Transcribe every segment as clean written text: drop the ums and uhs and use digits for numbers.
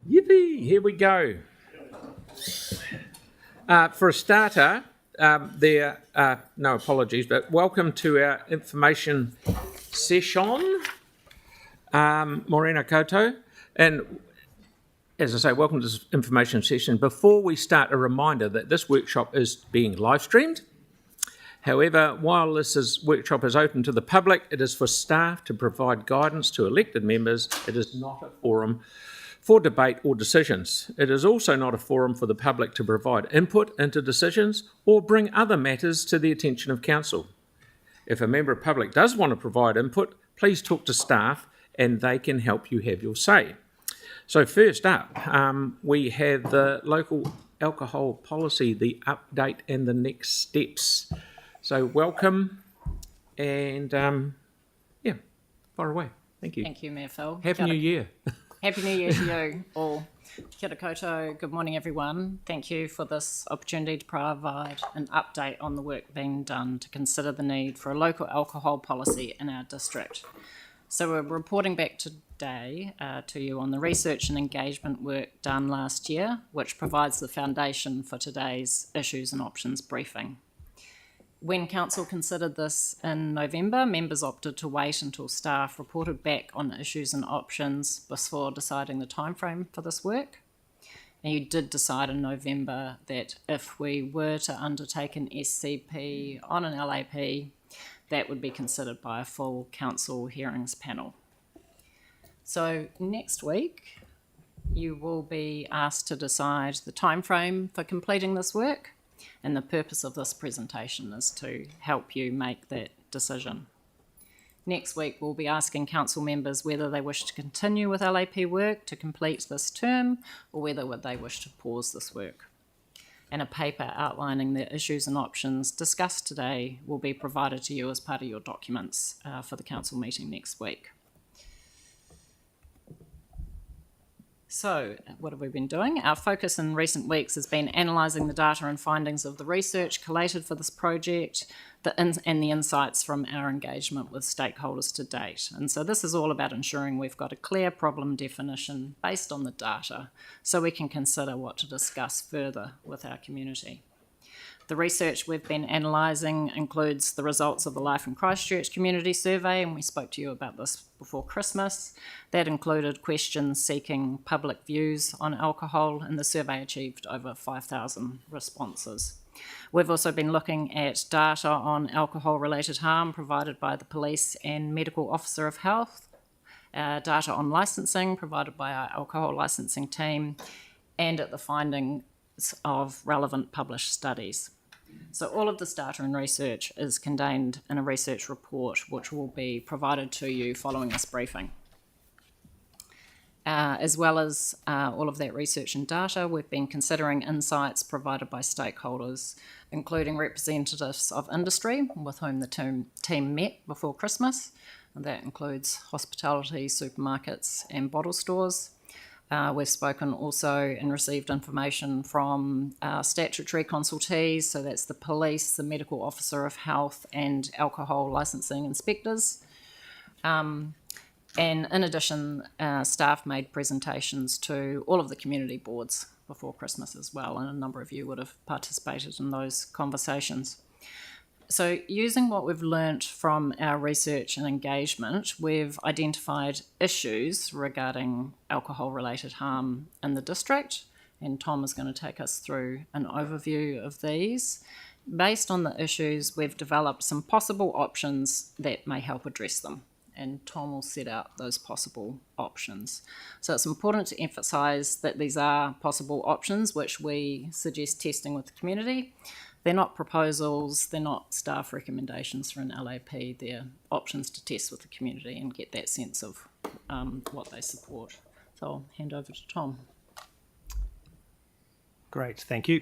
Yippee, here we go. For a starter, no apologies, but welcome to our information session. Morena koutou. And as I say, welcome to this information session. Before we start, a reminder that this workshop is being live streamed. However, while this workshop is open to the public, it is for staff to provide guidance to elected members. It is not a forum for debate or decisions. It is also not a forum for the public to provide input into decisions or bring other matters to the attention of council. If a member of the public does want to provide input, please talk to staff and they can help you have your say. So first up, we have the local alcohol policy, the update and the next steps. So welcome and far away. Thank you. Thank you, Mayor Phil. Happy New Year. Happy New Year to you all. Kia ora koutou. Good morning, everyone. Thank you for this opportunity to provide an update on the work being done to consider the need for a local alcohol policy in our district. So we're reporting back today to you on the research and engagement work done last year, which provides the foundation for today's issues and options briefing. When Council considered this in November, members opted to wait until staff reported back on issues and options before deciding the timeframe for this work. And you did decide in November that if we were to undertake an SCP on an LAP, that would be considered by a full Council hearings panel. So next week, you will be asked to decide the timeframe for completing this work. And the purpose of this presentation is to help you make that decision. Next week, we'll be asking council members whether they wish to continue with LAP work to complete this term or whether they wish to pause this work. And a paper outlining the issues and options discussed today will be provided to you as part of your documents for the council meeting next week. So, what have we been doing? Our focus in recent weeks has been analysing the data and findings of the research collated for this project and the insights from our engagement with stakeholders to date. And so this is all about ensuring we've got a clear problem definition based on the data so we can consider what to discuss further with our community. The research we've been analysing includes the results of the Life in Christchurch community survey, and we spoke to you about this before Christmas. That included questions seeking public views on alcohol, and the survey achieved over 5,000 responses. We've also been looking at data on alcohol-related harm provided by the Police and Medical Officer of Health, data on licensing provided by our alcohol licensing team, and at the findings of relevant published studies. So all of this data and research is contained in a research report which will be provided to you following this briefing. As well as all of that research and data, we've been considering insights provided by stakeholders, including representatives of industry with whom the team met before Christmas. And that includes hospitality, supermarkets and bottle stores. We've spoken also and received information from statutory consultees, so that's the police, the medical officer of health and alcohol licensing inspectors. And in addition, staff made presentations to all of the community boards before Christmas as well, and a number of you would have participated in those conversations. So using what we've learnt from our research and engagement, we've identified issues regarding alcohol-related harm in the district, and Tom is going to take us through an overview of these. Based on the issues, we've developed some possible options that may help address them, and Tom will set out those possible options. So it's important to emphasise that these are possible options which we suggest testing with the community. They're not proposals, they're not staff recommendations for an LAP, they're options to test with the community and get that sense of what they support. So I'll hand over to Tom. Great, thank you.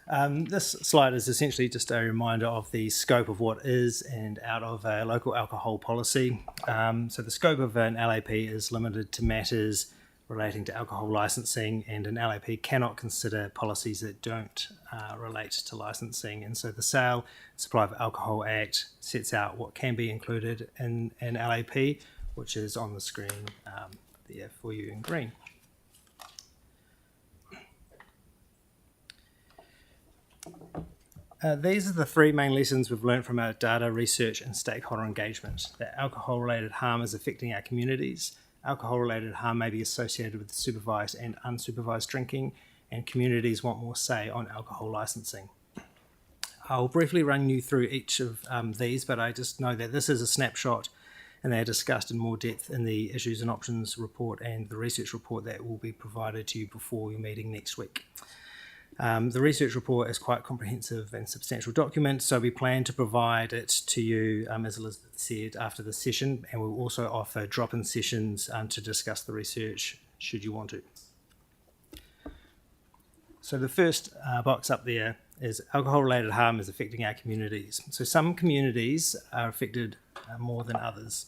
This slide is essentially just a reminder of the scope of what is and out of a local alcohol policy. So the scope of an LAP is limited to matters relating to alcohol licensing, and an LAP cannot consider policies that don't relate to licensing. And so the Sale Supply of Alcohol Act sets out what can be included in an LAP, which is on the screen there for you in green. These are the three main lessons we've learned from our data research and stakeholder engagement. That alcohol-related harm is affecting our communities. Alcohol-related harm may be associated with supervised and unsupervised drinking, and communities want more say on alcohol licensing. I'll briefly run you through each of these, but I just know that this is a snapshot and they are discussed in more depth in the Issues and Options report and the research report that will be provided to you before your meeting next week. The research report is quite a comprehensive and substantial document, so we plan to provide it to you, as Elizabeth said, after the session, and we'll also offer drop-in sessions to discuss the research should you want to. So the first box up there is alcohol-related harm is affecting our communities. So some communities are affected more than others.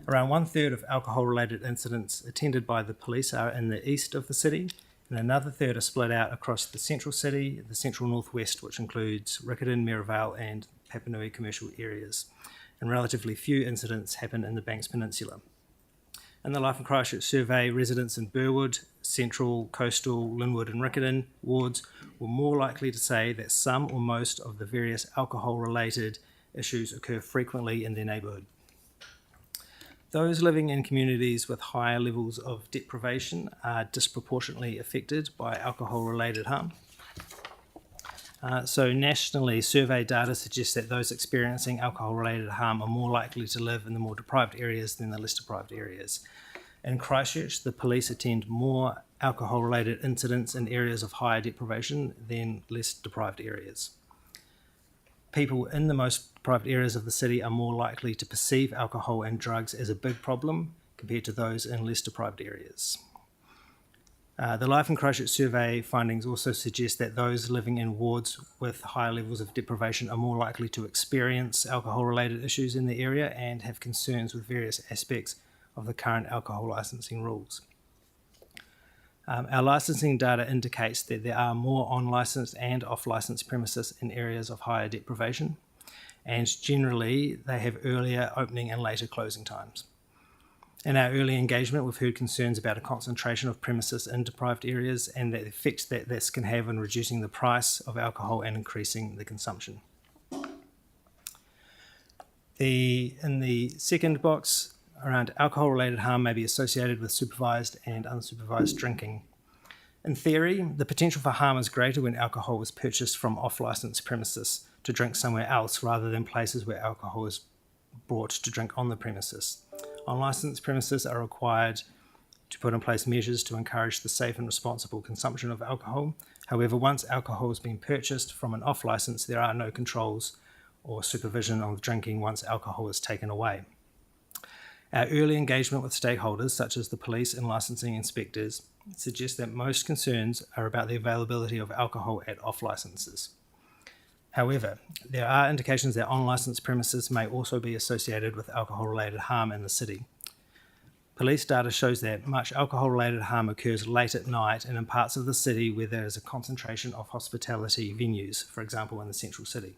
Around 1/3 of alcohol-related incidents attended by the police are in the east of the city, and another third are split out across the central city, the central northwest, which includes Riccarton, Maryvale and Papanui commercial areas. And relatively few incidents happen in the Banks Peninsula. In the Life in Christchurch survey, residents in Burwood, Central, Coastal, Linwood and Riccarton wards were more likely to say that some or most of the various alcohol-related issues occur frequently in their neighbourhood. Those living in communities with higher levels of deprivation are disproportionately affected by alcohol-related harm. So nationally, survey data suggests that those experiencing alcohol-related harm are more likely to live in the more deprived areas than the less deprived areas. In Christchurch, the police attend more alcohol-related incidents in areas of higher deprivation than less deprived areas. People in the most deprived areas of the city are more likely to perceive alcohol and drugs as a big problem compared to those in less deprived areas. The Life in Christchurch survey findings also suggest that those living in wards with higher levels of deprivation are more likely to experience alcohol-related issues in the area and have concerns with various aspects of the current alcohol licensing rules. Our licensing data indicates that there are more on-licensed and off-licence premises in areas of higher deprivation, and generally they have earlier opening and later closing times. In our early engagement, we've heard concerns about a concentration of premises in deprived areas and the effects that this can have on reducing the price of alcohol and increasing the consumption. In the second box, around alcohol-related harm may be associated with supervised and unsupervised drinking. In theory, the potential for harm is greater when alcohol is purchased from off-licence premises to drink somewhere else rather than places where alcohol is brought to drink on the premises. On-licence premises are required to put in place measures to encourage the safe and responsible consumption of alcohol. However, once alcohol has been purchased from an off-licence, there are no controls or supervision of drinking once alcohol is taken away. Our early engagement with stakeholders, such as the police and licensing inspectors, suggests that most concerns are about the availability of alcohol at off-licences. However, there are indications that on-licence premises may also be associated with alcohol-related harm in the city. Police data shows that much alcohol-related harm occurs late at night and in parts of the city where there is a concentration of hospitality venues, for example in the central city.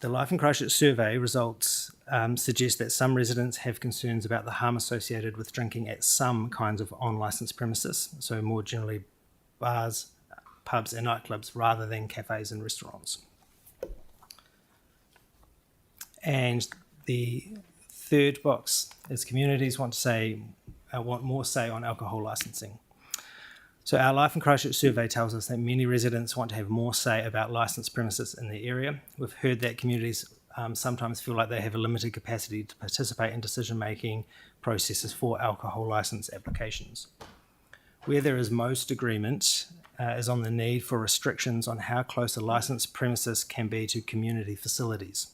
The Life in Christchurch survey results suggest that some residents have concerns about the harm associated with drinking at some kinds of on-licence premises, so more generally bars, pubs and nightclubs rather than cafes and restaurants. And the third box is communities want more say on alcohol licensing. So our Life in Christchurch survey tells us that many residents want to have more say about licensed premises in the area. We've heard that communities sometimes feel like they have a limited capacity to participate in decision-making processes for alcohol licence applications. Where there is most agreement is on the need for restrictions on how close a licensed premises can be to community facilities.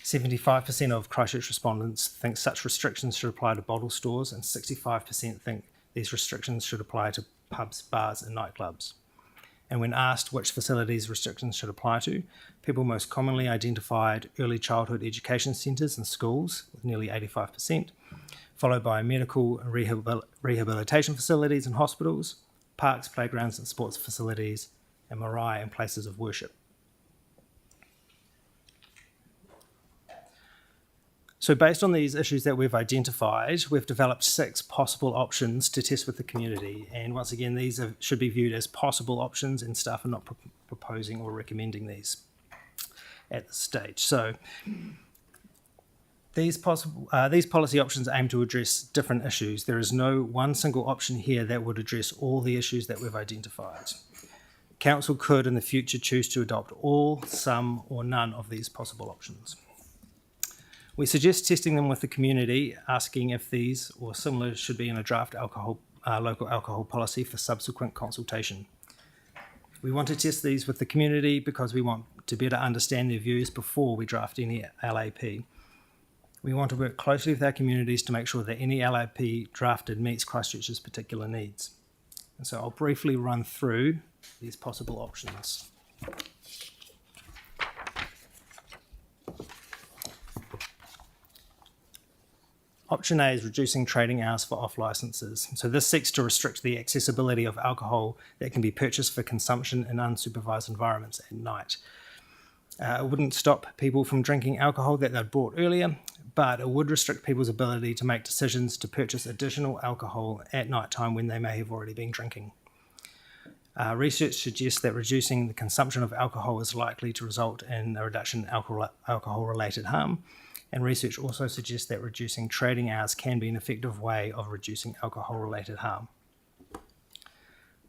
75% of Christchurch respondents think such restrictions should apply to bottle stores, and 65% think these restrictions should apply to pubs, bars and nightclubs. And when asked which facilities restrictions should apply to, people most commonly identified early childhood education centres and schools, with nearly 85%, followed by medical and rehabilitation facilities and hospitals, parks, playgrounds and sports facilities, and marae and places of worship. So based on these issues that we've identified, we've developed 6 possible options to test with the community. And once again, these should be viewed as possible options, and staff are not proposing or recommending these at this stage. So these policy options aim to address different issues. There is no one single option here that would address all the issues that we've identified. Council could in the future choose to adopt all, some, or none of these possible options. We suggest testing them with the community, asking if these or similar should be in a draft local alcohol policy for subsequent consultation. We want to test these with the community because we want to better understand their views before we draft any LAP. We want to work closely with our communities to make sure that any LAP drafted meets Christchurch's particular needs. And so I'll briefly run through these possible options. Option A is reducing trading hours for off licences. So this seeks to restrict the accessibility of alcohol that can be purchased for consumption in unsupervised environments at night. It wouldn't stop people from drinking alcohol that they'd bought earlier, but it would restrict people's ability to make decisions to purchase additional alcohol at night time when they may have already been drinking. Research suggests that reducing the consumption of alcohol is likely to result in a reduction in alcohol-related harm. And research also suggests that reducing trading hours can be an effective way of reducing alcohol-related harm.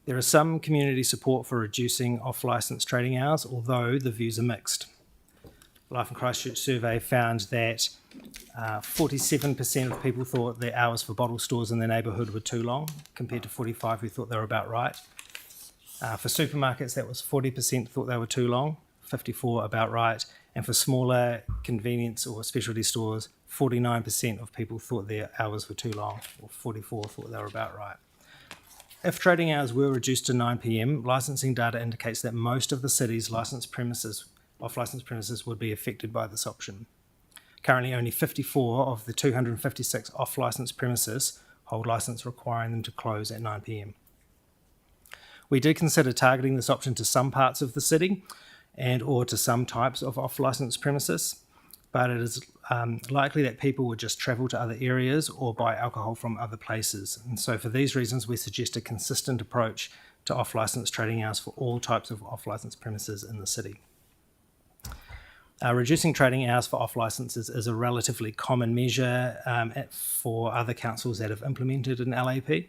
There is some community support for reducing off-licence trading hours, although the views are mixed. Life in Christchurch survey found that 47% of people thought the hours for bottle stores in their neighbourhood were too long, compared to 45% who thought they were about right. For supermarkets, that was 40% thought they were too long, 54% about right. And for smaller convenience or specialty stores, 49% of people thought their hours were too long, or 44% thought they were about right. If trading hours were reduced to 9 p.m, licensing data indicates that most of the city's off-licence premises would be affected by this option. Currently, only 54 of the 256 off-licence premises hold licence requiring them to close at 9 p.m. We did consider targeting this option to some parts of the city and or to some types of off-licence premises, but it is likely that people would just travel to other areas or buy alcohol from other places. And so for these reasons, we suggest a consistent approach to off-licence trading hours for all types of off-licence premises in the city. Reducing trading hours for off-licences is a relatively common measure for other councils that have implemented an LAP.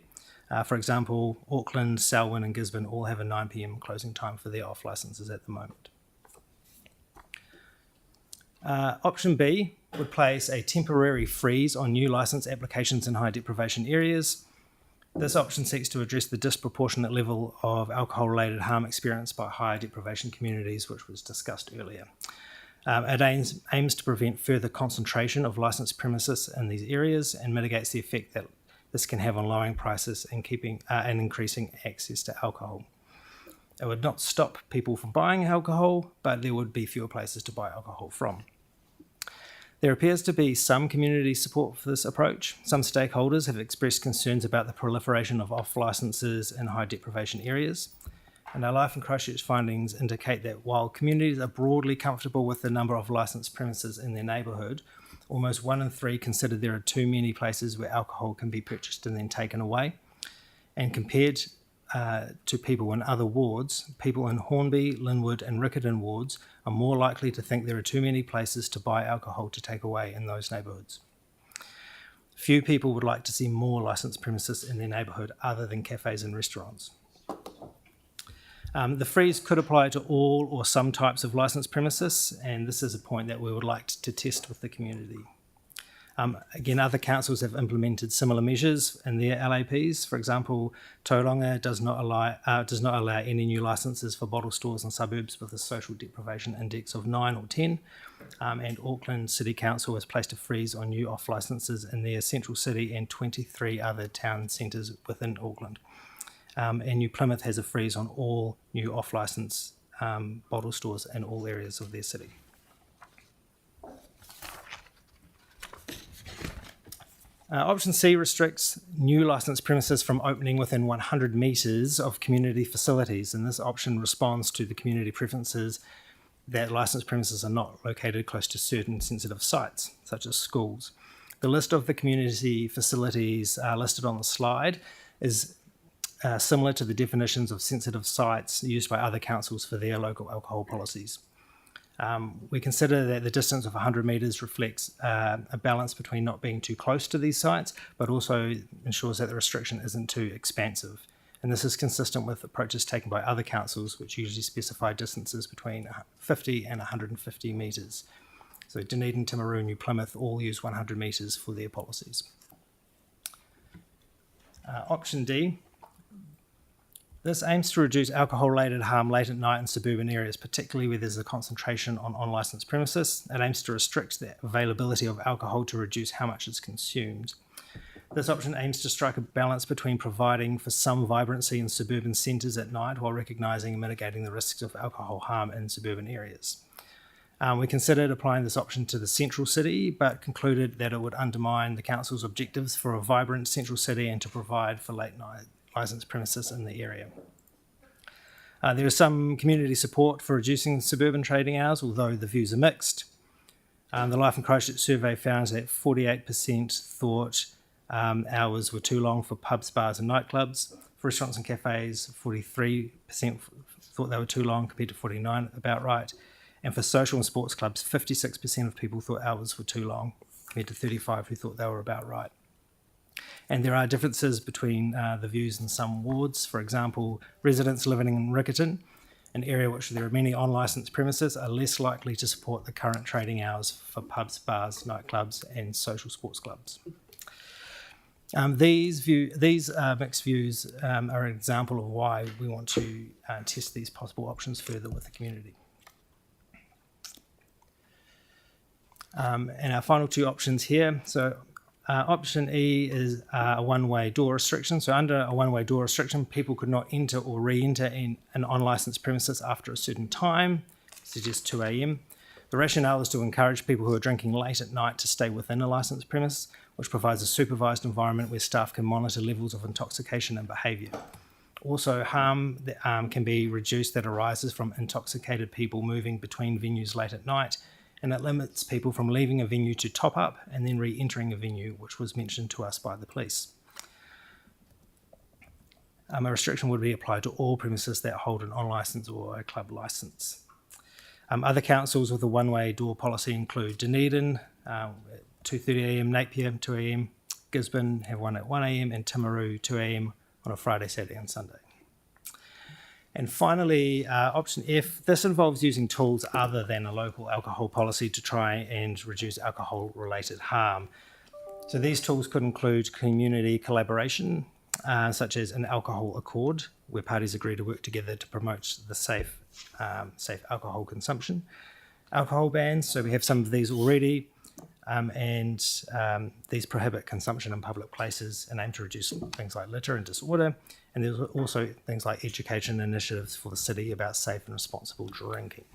For example, Auckland, Selwyn and Gisborne all have a 9 p.m. closing time for their off-licences at the moment. Option B would place a temporary freeze on new licence applications in high deprivation areas. This option seeks to address the disproportionate level of alcohol-related harm experienced by high deprivation communities, which was discussed earlier. It aims to prevent further concentration of licensed premises in these areas and mitigates the effect that this can have on lowering prices and increasing access to alcohol. It would not stop people from buying alcohol, but there would be fewer places to buy alcohol from. There appears to be some community support for this approach. Some stakeholders have expressed concerns about the proliferation of off-licences in high deprivation areas. And our Life in Christchurch findings indicate that while communities are broadly comfortable with the number of licensed premises in their neighbourhood, almost 1 in 3 consider there are too many places where alcohol can be purchased and then taken away. And compared to people in other wards, people in Hornby, Linwood and Riccarton wards are more likely to think there are too many places to buy alcohol to take away in those neighbourhoods. Few people would like to see more licensed premises in their neighbourhood other than cafes and restaurants. The freeze could apply to all or some types of licensed premises, and this is a point that we would like to test with the community. Again, other councils have implemented similar measures in their LAPs. For example, Tauranga does not allow any new licences for bottle stores in suburbs with a social deprivation index of 9 or 10. And Auckland City Council has placed a freeze on new off-licences in their central city and 23 other town centres within Auckland. And New Plymouth has a freeze on all new off-licence bottle stores in all areas of their city. Option C restricts new licensed premises from opening within 100 metres of community facilities, and this option responds to the community preferences that licensed premises are not located close to certain sensitive sites, such as schools. The list of the community facilities listed on the slide is similar to the definitions of sensitive sites used by other councils for their local alcohol policies. We consider that the distance of 100 metres reflects a balance between not being too close to these sites, but also ensures that the restriction isn't too expansive. And this is consistent with approaches taken by other councils, which usually specify distances between 50 and 150 metres. So Dunedin, Timaru, New Plymouth all use 100 metres for their policies. Option D. This aims to reduce alcohol-related harm late at night in suburban areas, particularly where there's a concentration on unlicensed premises. It aims to restrict the availability of alcohol to reduce how much is consumed. This option aims to strike a balance between providing for some vibrancy in suburban centres at night while recognising and mitigating the risks of alcohol harm in suburban areas. We considered applying this option to the central city, but concluded that it would undermine the council's objectives for a vibrant central city and to provide for late night licensed premises in the area. There is some community support for reducing suburban trading hours, although the views are mixed. The Life in Christchurch survey found that 48% thought hours were too long for pubs, bars and nightclubs. For restaurants and cafes, 43% thought they were too long compared to 49%, about right. And for social and sports clubs, 56% of people thought hours were too long compared to 35% who thought they were about right. And there are differences between the views in some wards. For example, residents living in Riccarton, an area which there are many unlicensed premises, are less likely to support the current trading hours for pubs, bars, nightclubs and social sports clubs. These mixed views are an example of why we want to test these possible options further with the community. And our final two options here. So option E is a one-way door restriction. So under a one-way door restriction, people could not enter or re-enter an unlicensed premises after a certain time, suggest 2 a.m. The rationale is to encourage people who are drinking late at night to stay within a licensed premise, which provides a supervised environment where staff can monitor levels of intoxication and behaviour. Also, harm can be reduced that arises from intoxicated people moving between venues late at night, and it limits people from leaving a venue to top up and then re-entering a venue, which was mentioned to us by the police. A restriction would be applied to all premises that hold an on-licence or a club licence. Other councils with a one-way door policy include Dunedin, 2:30am, Napier, 2am, Gisborne have one at 1am, and Timaru, 2am on a Friday, Saturday and Sunday. And finally, option F, this involves using tools other than a local alcohol policy to try and reduce alcohol-related harm. So these tools could include community collaboration, such as an alcohol accord, where parties agree to work together to promote the safe alcohol consumption. Alcohol bans, so we have some of these already, and these prohibit consumption in public places and aim to reduce things like litter and disorder. And there's also things like education initiatives for the city about safe and responsible drinking.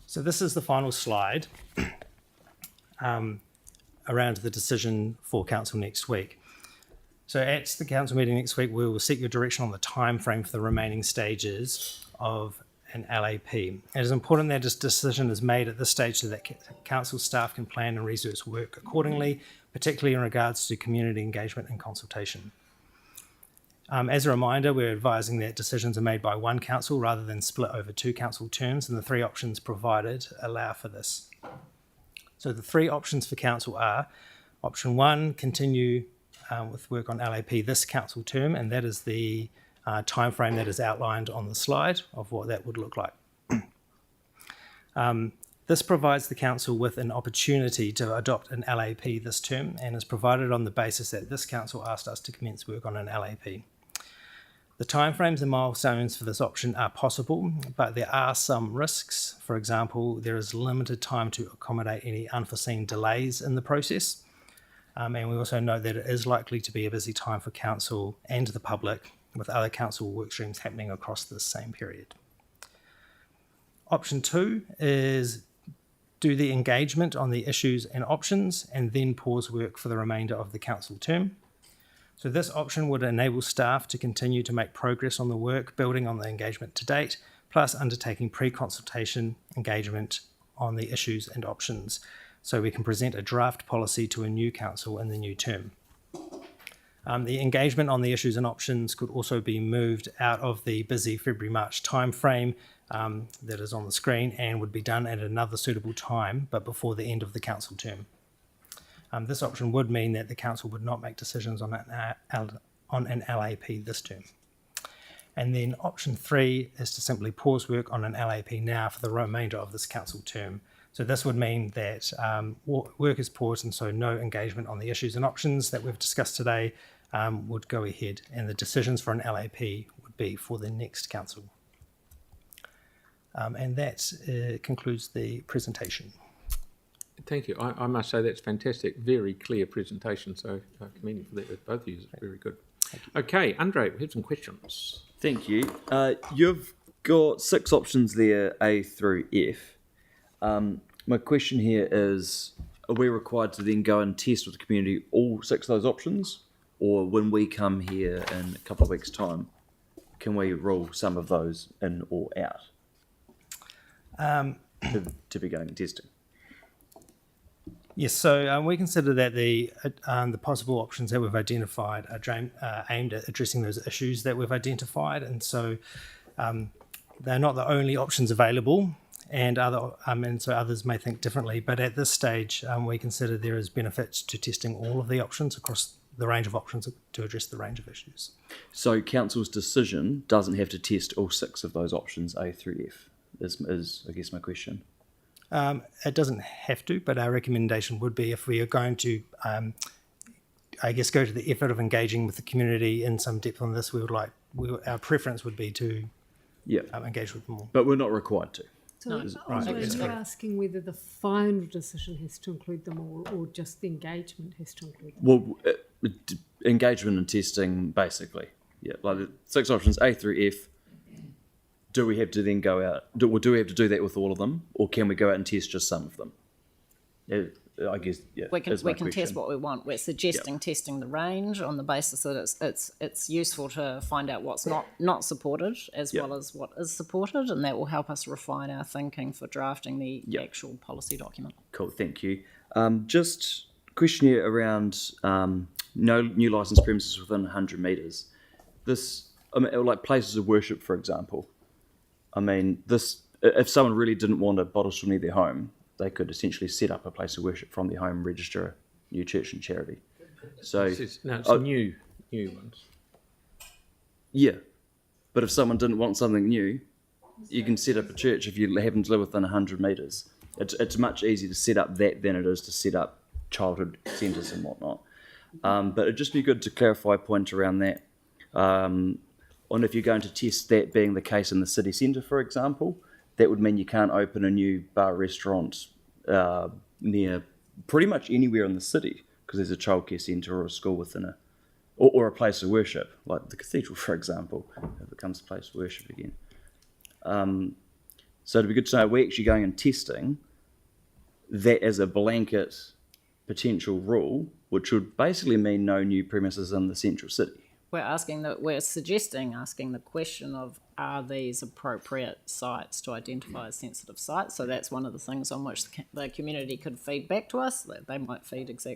So this is the final slide around the decision for council next week. So at the council meeting next week, we will seek your direction on the time frame for the remaining stages of an LAP. It is important that this decision is made at this stage so that council staff can plan and resource work accordingly, particularly in regards to community engagement and consultation. As a reminder, we're advising that decisions are made by one council rather than split over 2 council terms, and the 3 options provided allow for this. So the 3 options for council are: option 1, continue with work on LAP this council term, and that is the time frame that is outlined on the slide of what that would look like. This provides the council with an opportunity to adopt an LAP this term and is provided on the basis that this council asked us to commence work on an LAP. The timeframes and milestones for this option are possible, but there are some risks. For example, there is limited time to accommodate any unforeseen delays in the process. And we also know that it is likely to be a busy time for council and the public, with other council work streams happening across this same period. Option 2 is do the engagement on the issues and options and then pause work for the remainder of the council term. So this option would enable staff to continue to make progress on the work, building on the engagement to date, plus undertaking pre-consultation engagement on the issues and options, so we can present a draft policy to a new council in the new term. The engagement on the issues and options could also be moved out of the busy February-March timeframe that is on the screen and would be done at another suitable time, but before the end of the council term. This option would mean that the council would not make decisions on an LAP this term. And then option 3 is to simply pause work on an LAP now for the remainder of this council term. So this would mean that work is paused, and so no engagement on the issues and options that we've discussed today would go ahead, and the decisions for an LAP would be for the next council. And that concludes the presentation. Thank you. I must say that's fantastic. Very clear presentation. So I commend you for that with both of you. It's very good. Okay, Andre, we have some questions. Thank you. You've got 6 options there, A through F. My question here is, are we required to then go and test with the community all 6 of those options? Or when we come here in a couple of weeks' time, can we rule some of those in or out to be going and testing? Yes, so we consider that the possible options that we've identified are aimed at addressing those issues that we've identified, and so they're not the only options available, and so others may think differently. But at this stage, we consider there is benefits to testing all of the options across the range of options to address the range of issues. So council's decision doesn't have to test all 6 of those options, A through F, is I guess my question. It doesn't have to, but our recommendation would be, if we are going to, I guess, go to the effort of engaging with the community in some depth on this, our preference would be to engage with them all. But we're not required to. So you're asking whether the final decision has to include them all, or just the engagement has to include them? Well, engagement and testing, basically. Yeah, like the 6 options, A through F. Do we have to then go out? Do we have to do that with all of them, or can we go out and test just some of them? I guess we can test what we want. We're suggesting testing the range on the basis that it's useful to find out what's not supported as well as what is supported, and that will help us refine our thinking for drafting the actual policy document. Cool, thank you. Just a question here around no new licensed premises within 100 metres. This, like places of worship, for example. I mean, if someone really didn't want a bottle store near their home, they could essentially set up a place of worship from their home, register a new church and charity. So It's new ones. Yeah, but if someone didn't want something new, you can set up a church if you happen to live within 100 metres. It's much easier to set up that than it is to set up childhood centres and whatnot. But it'd just be good to clarify a point around that. On if you're going to test that being the case in the city centre, for example, that would mean you can't open a new bar restaurant near pretty much anywhere in the city because there's a childcare centre or a school within or a place of worship, like the cathedral, for example. It becomes a place of worship again. So it'd be good to know, we're actually going and testing that as a blanket potential rule, which would basically mean no new premises in the central city. We're suggesting asking the question of, are these appropriate sites to identify as sensitive sites? So that's one of the things on which the community could feed back to us. That they might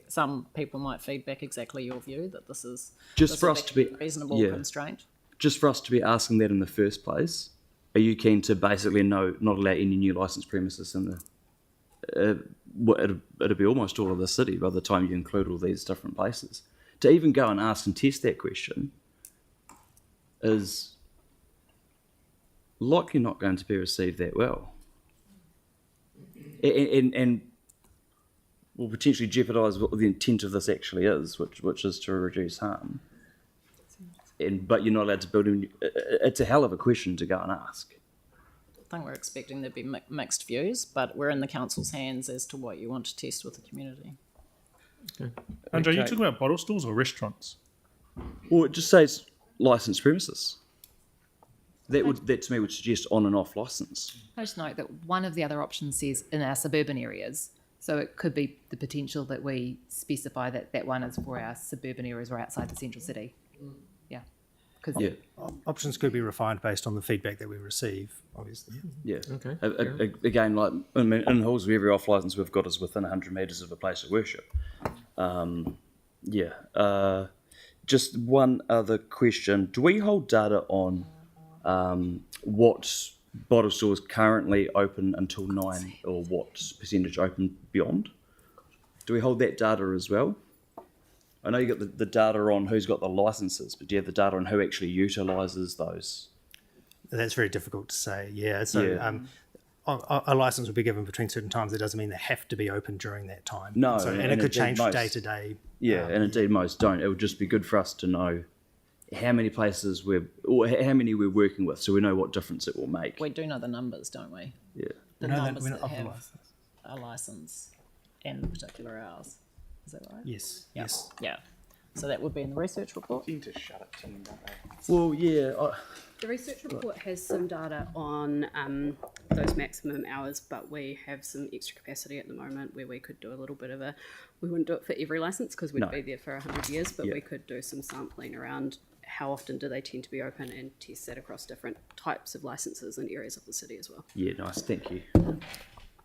some people might feed back exactly your view that this is just for us to be reasonable constraint. Just for us to be asking that in the first place, are you keen to basically not allow any new licensed premises in the? It'll be almost all of the city by the time you include all these different places. To even go and ask and test that question is likely not going to be received that well, and will potentially jeopardise what the intent of this actually is, which is to reduce harm. But you're not allowed to build it's a hell of a question to go and ask. I think we're expecting there'd be mixed views, but we're in the council's hands as to what you want to test with the community. Okay. Andre, are you talking about bottle stores or restaurants? Well, it just says licensed premises. That to me would suggest on and off licence. I just note that one of the other options says in our suburban areas, So it could be the potential that we specify that that one is for our suburban areas or outside the central city. Yeah. Yeah. Options could be refined based on the feedback that we receive, obviously. Yeah. Okay. Again, like I mean, in Hallsview, every off licence we've got is within 100 metres of a place of worship. Just one other question: do we hold data on what bottle stores currently open until 9, or what percentage open beyond? Do we hold that data as well? I know you got the data on who's got the licences, but do you have the data on who actually utilises those? That's very difficult to say. Yeah. So Yeah. A license will be given between certain times. It doesn't mean they have to be open during that time. No, So, and and it could indeed change most- day to day. Yeah, and indeed most don't. It would just be good for us to know how many places or how many we're working with, so we know what difference it will make. We do know the numbers, don't we? Yeah. The We know that numbers we're that not off the have license. a licence and the particular hours. Is that right? Yes. Yeah. Yes. Yeah. So that would be in the research report. Well, yeah. The research report has some data on those maximum hours, but we have some extra capacity at the moment where we could do a little bit of we wouldn't do it for every licence because we'd No. be there for 100 years, but Yeah. we could do some sampling around how often do they tend to be open and test that across different types of licences and areas of the city as well. Yeah, nice. Thank you.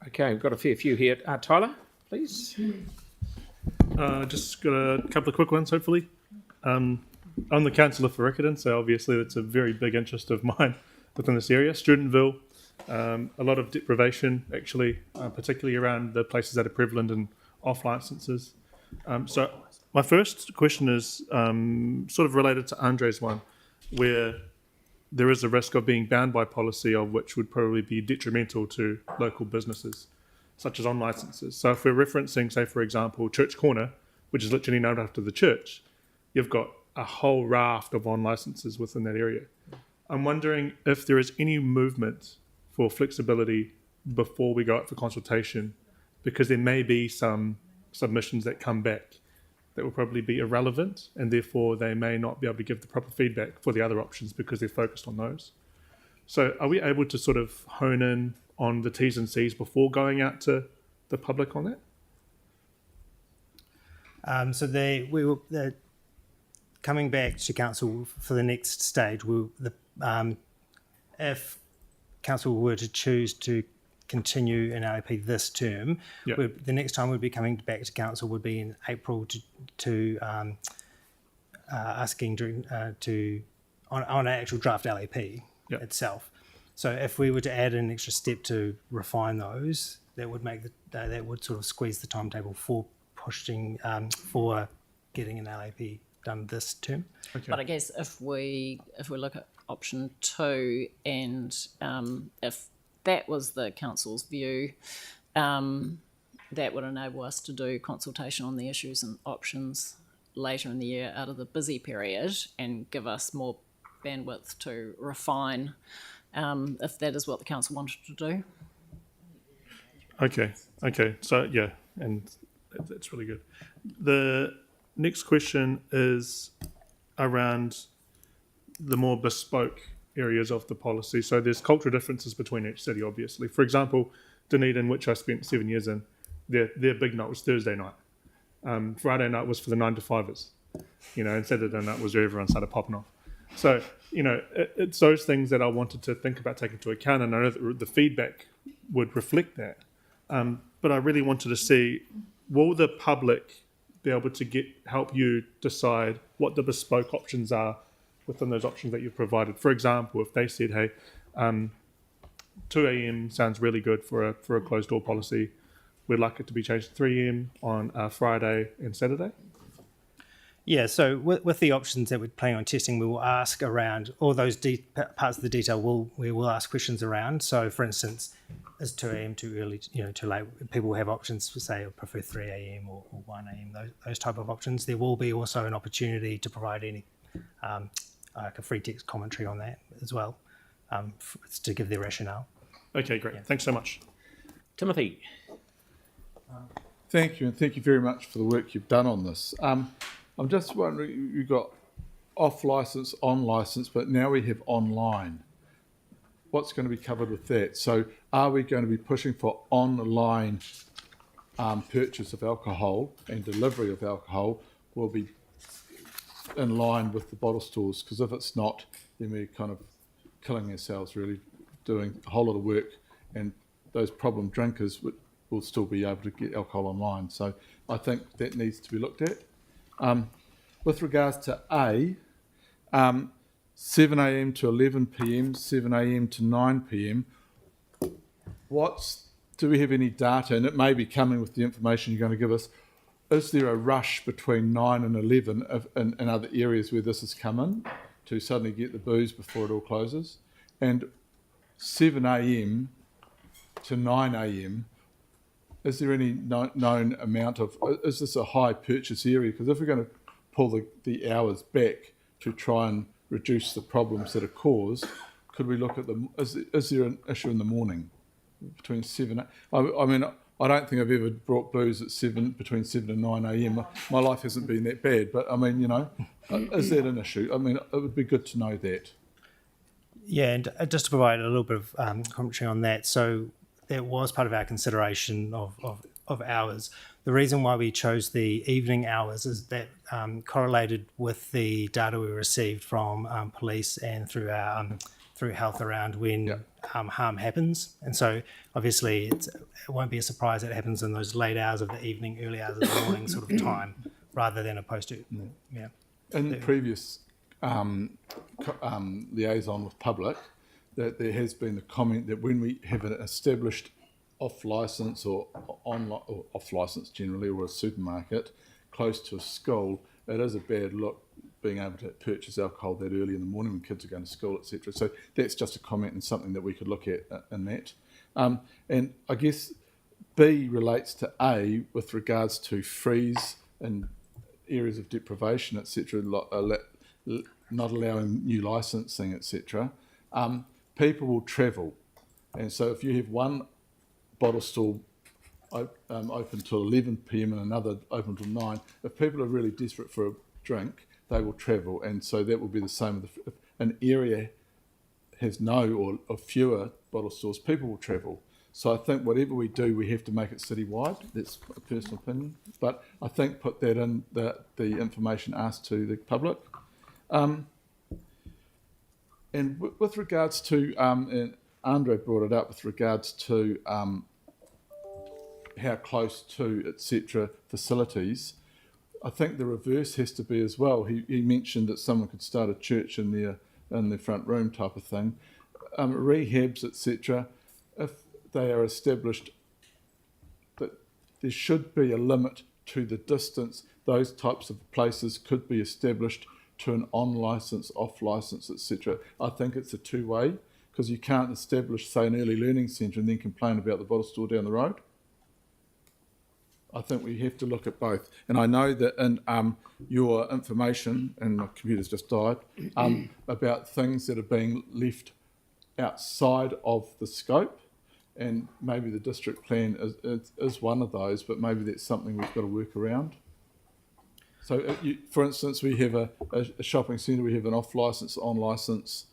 Okay, we've got a fair few here. Tyler, please. Just got a couple of quick ones, hopefully. I'm the councillor for Riccarton, so obviously that's a very big interest of mine within this area. Studentville, a lot of deprivation, actually, particularly around the places that are prevalent and off licences. So my first question is sort of related to Andre's one, where there is a risk of being bound by policy of which would probably be detrimental to local businesses, such as on licences. So if we're referencing, say, for example, Church Corner, which is literally named after the church, you've got a whole raft of on licences within that area. I'm wondering if there is any movement for flexibility before we go out for consultation, because there may be some submissions that come back that will probably be irrelevant, and therefore they may not be able to give the proper feedback for the other options because they're focused on those. So are we able to sort of hone in on the T's and C's before going out to the public on that? So they're coming back to council for the next stage. If council were to choose to continue an LAP this term, Yep. the next time we'd be coming back to council would be in April to asking on an actual draft LAP Yep. itself. So if we were to add an extra step to refine those, that would make that would sort of squeeze the timetable for pushing for getting an LAP done this term. Okay. But I guess if we look at option 2, and if that was the council's view, that would enable us to do consultation on the issues and options later in the year out of the busy period and give us more bandwidth to refine if that is what the council wanted to do. Okay. So yeah, and that's really good. The next question is around the more bespoke areas of the policy. So there's cultural differences between each city, obviously. For example, Dunedin, which I spent 7 years in, their big night was Thursday night. Friday night was for the 9-to-5ers, and Saturday night was where everyone started popping off. So, it's those things that I wanted to think about taking into account, and I know that the feedback would reflect that. But I really wanted to see, will the public be able to help you decide what the bespoke options are within those options that you've provided? For example, if they said, hey, 2 a.m. sounds really good for a closed door policy, we'd like it to be changed to 3 a.m. on Friday and Saturday. Yeah, so with the options that we're planning on testing, we will ask around all those parts of the detail. We will ask questions around. So, for instance, is 2 a.m. too early, too late? People will have options to say, I prefer 3 a.m. or 1 a.m., those type of options. There will be also an opportunity to provide any like a free text commentary on that as well, to give their rationale. Okay, great. Yeah. Thanks so much. Timothy. Thank you, and thank you very much for the work you've done on this. I'm just wondering, you've got off licence, on licence, but now we have online. What's going to be covered with that? So are we going to be pushing for online purchase of alcohol and delivery of alcohol will be in line with the bottle stores, because if it's not, then we're kind of killing ourselves, really, doing a whole lot of work, and those problem drinkers will still be able to get alcohol online. So I think that needs to be looked at. With regards to A, 7 a.m. to 11 p.m, 7 a.m. to 9 p.m, do we have any data, and it may be coming with the information you're going to give us, is there a rush between 9 and 11 in other areas where this has come in to suddenly get the booze before it all closes? And 7 a.m. to 9 a.m, is there any known amount of, is this a high purchase area? Because if we're going to pull the hours back to try and reduce the problems that are caused, could we look at is there an issue in the morning between 7? I mean, I don't think I've ever brought booze at between 7 and 9 a.m. My life hasn't been that bad, but I mean, you know, is that an issue? I mean, it would be good to know that. Yeah, and just to provide a little bit of commentary on that, so that was part of our consideration of hours. The reason why we chose the evening hours is that correlated with the data we received from police and through our through health around when harm happens. And so obviously it won't be a surprise that it happens in those late hours of the evening, early hours of the morning sort of time, rather than opposed to, In the previous liaison with public, that there has been the comment that when we have an established off-licence or off-licence generally, or a supermarket close to a school, it is a bad look being able to purchase alcohol that early in the morning when kids are going to school, etc. So that's just a comment and something that we could look at in that. And I guess B relates to A with regards to freeze and areas of deprivation, etc., not allowing new licensing, etc. People will travel, and so if you have one bottle store open till 11 p.m. and another open till 9, if people are really desperate for a drink, they will travel, and so that will be the same with if an area has no or fewer bottle stores, people will travel. So I think whatever we do, we have to make it citywide. That's a personal opinion, but I think put that in the information asked to the public. And with regards to, and Andre brought it up with regards to how close to, etc., facilities, I think the reverse has to be as well. He mentioned that someone could start a church in their front room type of thing. Rehabs, etc., if they are established, that there should be a limit to the distance those types of places could be established to an on-licence, off-licence, etc. I think it's a two-way, because you can't establish, say, an early learning centre and then complain about the bottle store down the road. I think we have to look at both. And I know that in your information, and my computer's just died, about things that are being left outside of the scope, and maybe the district plan is one of those, but maybe that's something we've got to work around. So, for instance, we have a shopping centre, we have an off-licence, on-licence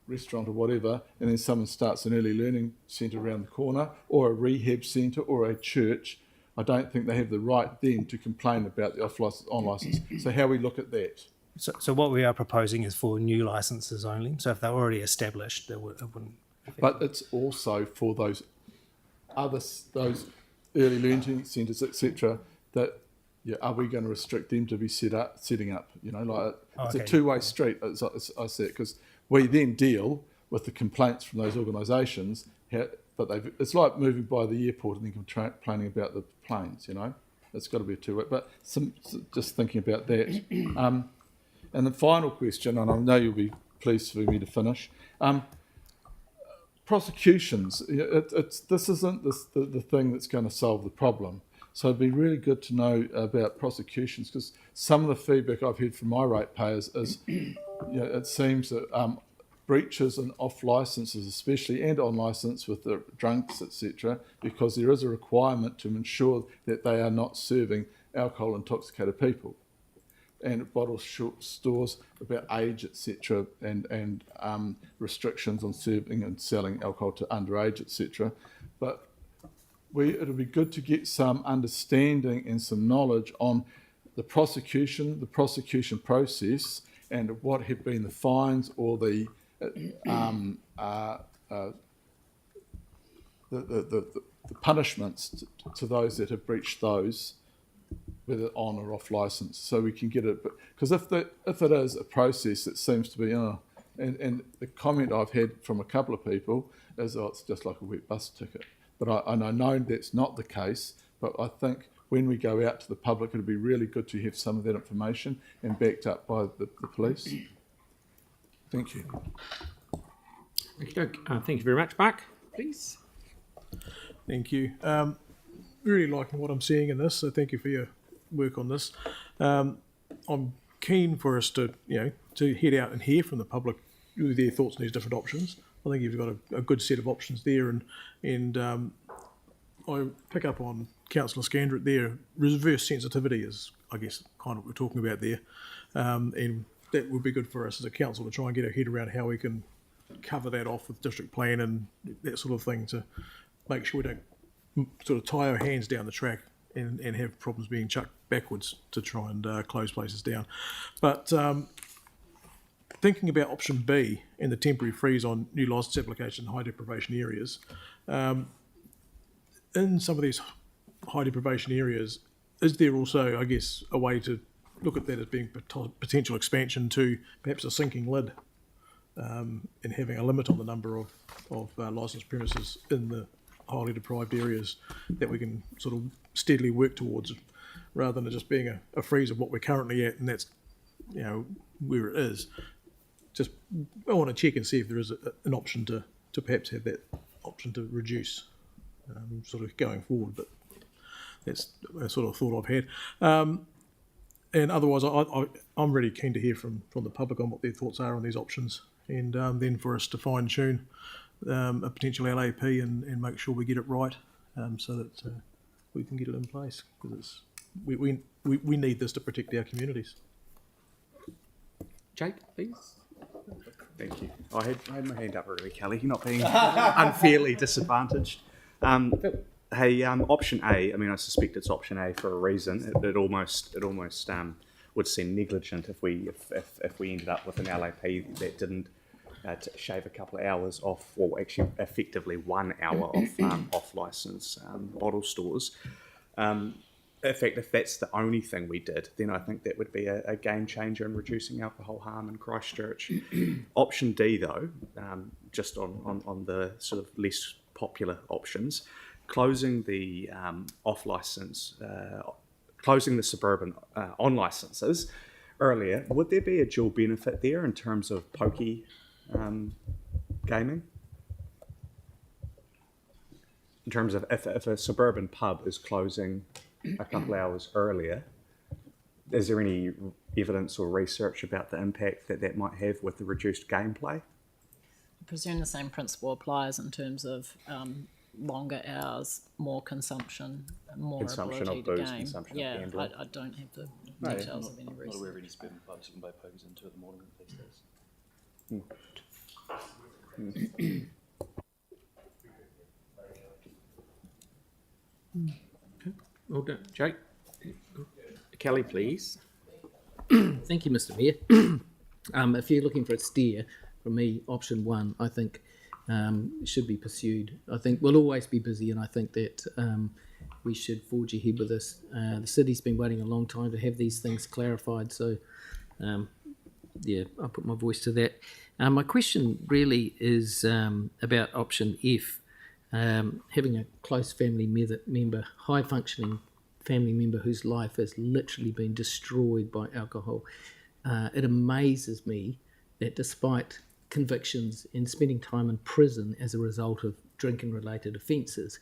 restaurant or whatever, and then someone starts an early learning centre around the corner, or a rehab centre, or a church. I don't think they have the right then to complain about the off-licence, on-licence. So how we look at that? So what we are proposing is for new licences only. So if they're already established, it wouldn't. But it's also for those early learning centres, etc. That are we going to restrict them to be setting up? You know, like it's a two-way street. As I see it, because we then deal with the complaints from those organisations. It's like moving by the airport and then complaining about the planes, you know. It's got to be a two-way. But just thinking about that. And the final question, and I know you'll be pleased for me to finish. Prosecutions. This isn't the thing that's going to solve the problem. So it'd be really good to know about prosecutions, because some of the feedback I've heard from my ratepayers is, it seems that breaches and off licences especially, and on licence with the drunks, etc., because there is a requirement to ensure that they are not serving alcohol intoxicated people, and bottle stores about age, etc., and restrictions on serving and selling alcohol to underage, etc. But it'll be good to get some understanding and some knowledge on the prosecution process, and what have been the fines or the punishments to those that have breached those, whether on or off license, so we can get it. Because if it is a process that seems to be, and the comment I've had from a couple of people is, it's just like a wet bus ticket. But I know that's not the case. But I think when we go out to the public, it'll be really good to have some of that information and backed up by the police. Thank you. Thank you very much, Mark. Please. Thank you. Really liking what I'm seeing in this, so thank you for your work on this. I'm keen for us to head out and hear from the public their thoughts on these different options. I think you've got a good set of options there, and I pick up on Councillor Scandrett there. Reverse sensitivity is, I guess, kind of what we're talking about there, and that would be good for us as a council to try and get our head around how we can cover that off with district plan and that sort of thing, to make sure we don't sort of tie our hands down the track and have problems being chucked backwards to try and close places down. But thinking about option B and the temporary freeze on new licence application in high deprivation areas, in some of these high deprivation areas, is there also, I guess, a way to look at that as being potential expansion to perhaps a sinking lid, and having a limit on the number of licensed premises in the highly deprived areas that we can sort of steadily work towards, rather than it just being a freeze of what we're currently at, and that's where it is. Just I want to check and see if there is an option to perhaps have that option to reduce sort of going forward, but that's a sort of thought I've had. And otherwise, I'm really keen to hear from the public on what their thoughts are on these options, and then for us to fine tune a potential LAP and make sure we get it right, so that we can get it in place, because we need this to protect our communities. Jake, please. Thank you. I had my hand up early, Kelly, not being unfairly disadvantaged. Hey, option A. I mean, I suspect it's option A for a reason. It almost would seem negligent if we ended up with an LAP that didn't shave a couple of hours off, or actually effectively 1 hour off license bottle stores. In fact, if that's the only thing we did, then I think that would be a game changer in reducing alcohol harm in Christchurch. Option D, though, just on the sort of less popular options, closing the off-license, closing the suburban on-licences earlier, would there be a dual benefit there in terms of pokey gaming? In terms of if a suburban pub is closing a couple hours earlier, is there any evidence or research about the impact that might have with the reduced gameplay? I presume the same principle applies in terms of longer hours, more consumption, more Consumption ability of to booze, game. consumption of Yeah, gambling. I don't have the details of any Not research. aware of any suburban pubs you can buy pokies in 2 in the morning these days. Well done, Jake. Kelly, please. Thank you, Mr. Mayor. If you're looking for a steer, for me, option 1, I think, should be pursued. I think we'll always be busy, and I think that we should forge ahead with this. The city's been waiting a long time to have these things clarified, so I'll put my voice to that. My question really is about option F, having a close family member, high-functioning family member whose life has literally been destroyed by alcohol. It amazes me that despite convictions and spending time in prison as a result of drinking-related offences,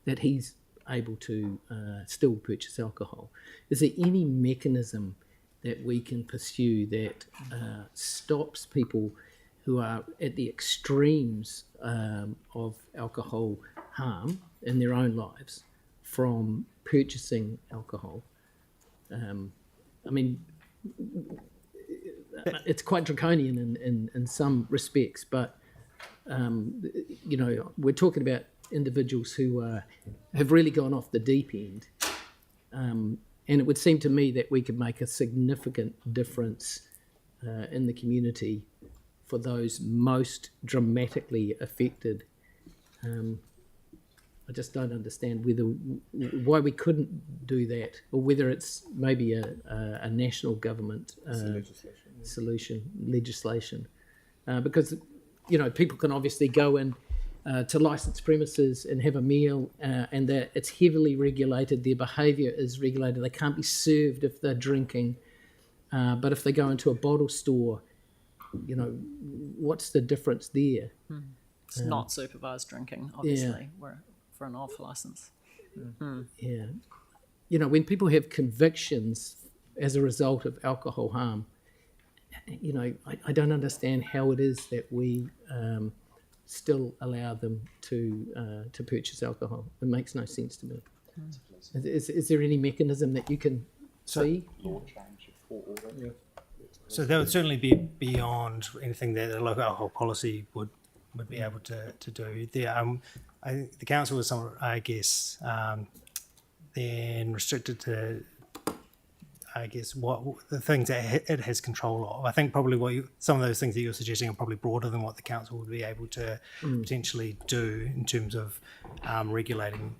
that he's able to still purchase alcohol. Is there any mechanism that we can pursue that stops people who are at the extremes of alcohol harm in their own lives from purchasing alcohol? I mean, it's quite draconian in some respects, but we're talking about individuals who are have really gone off the deep end. And it would seem to me that we could make a significant difference in the community for those most dramatically affected. I just don't understand why we couldn't do that, or whether it's maybe a national government legislation. Because, people can obviously go in to licensed premises and have a meal, and that it's heavily regulated, their behaviour is regulated, they can't be served if they're drinking, but if they go into a bottle store, what's the difference there? It's not supervised drinking, obviously. We're for an off licence. Yeah. When people have convictions as a result of alcohol harm, I don't understand how it is that we still allow them to purchase alcohol. It makes no sense to me. Is there any mechanism that you can see? So that would certainly be beyond anything that a local alcohol policy would be able to do. I think the council was somewhat, then restricted to, what the things that it has control of. I think probably some of those things that you're suggesting are probably broader than what the council would be able to potentially do in terms of regulating.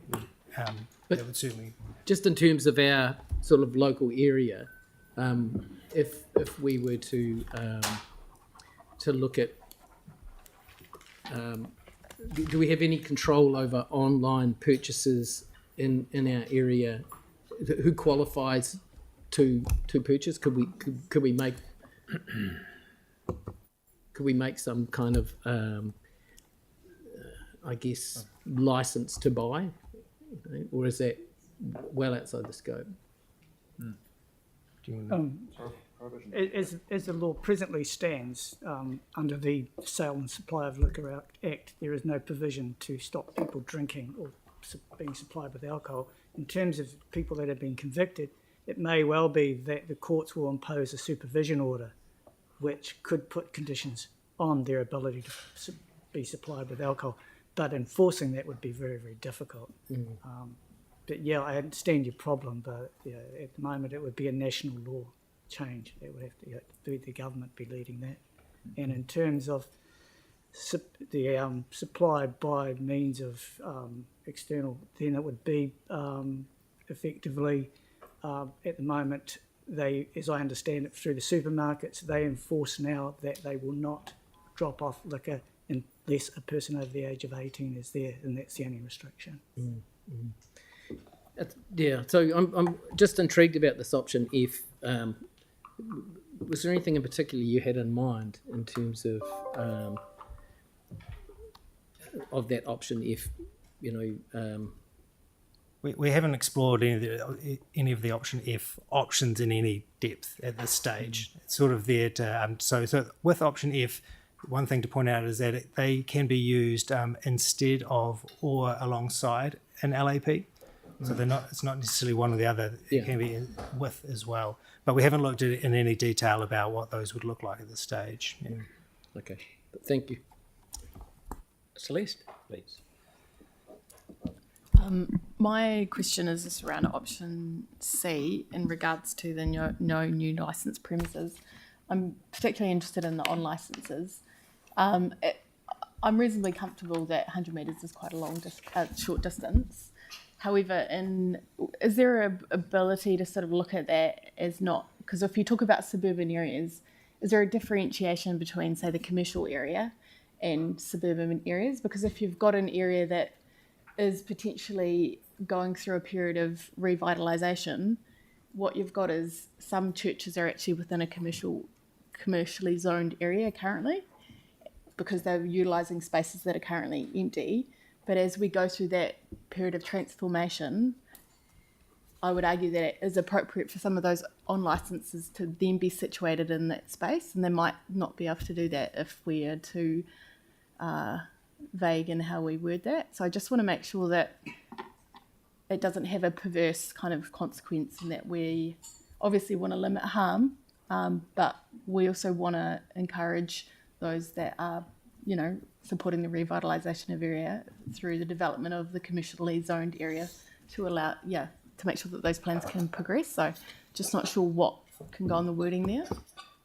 That would certainly. Just in terms of our sort of local area, if we were to look at, do we have any control over online purchases in our area? Who qualifies to purchase? Could we make some kind of license to buy, or is that well outside the scope? As the law presently stands, under the Sale and Supply of Liquor Act, there is no provision to stop people drinking or being supplied with alcohol. In terms of people that have been convicted, it may well be that the courts will impose a supervision order which could put conditions on their ability to be supplied with alcohol, but enforcing that would be very, very difficult. But yeah, I understand your problem, but at the moment it would be a national law change. It would have to be the government be leading that. And in terms of the supply by means of external, then it would be effectively at the moment they, as I understand it, through the supermarkets, they enforce now that they will not drop off liquor unless a person over the age of 18 is there, and that's the only restriction. So I'm just intrigued about this option F. Was there anything in particular you had in mind in terms of that option F? We haven't explored any of the option F options in any depth at this stage. It's sort of there to so with option F, one thing to point out is that they can be used instead of or alongside an LAP. So they're not. It's not necessarily one or the other. It can be with as well. But we haven't looked at it in any detail about what those would look like at this stage. Yeah. Okay, thank you. Celeste, please. My question is just around option C in regards to the no new licensed premises. I'm particularly interested in the on licenses. I'm reasonably comfortable that 100 metres is quite a short distance. However, is there an ability to sort of look at that as not, because if you talk about suburban areas, is there a differentiation between, say, the commercial area and suburban areas? Because if you've got an area that is potentially going through a period of revitalisation, what you've got is some churches are actually within a commercially zoned area currently because they're utilising spaces that are currently empty. But as we go through that period of transformation, I would argue that it is appropriate for some of those on licences to then be situated in that space, and they might not be able to do that if we are too vague in how we word that. So I just want to make sure that it doesn't have a perverse kind of consequence, and that we obviously want to limit harm, but we also want to encourage those that are, supporting the revitalisation of area through the development of the commercially zoned area to allow, to make sure that those plans can progress. So just not sure what can go on the wording there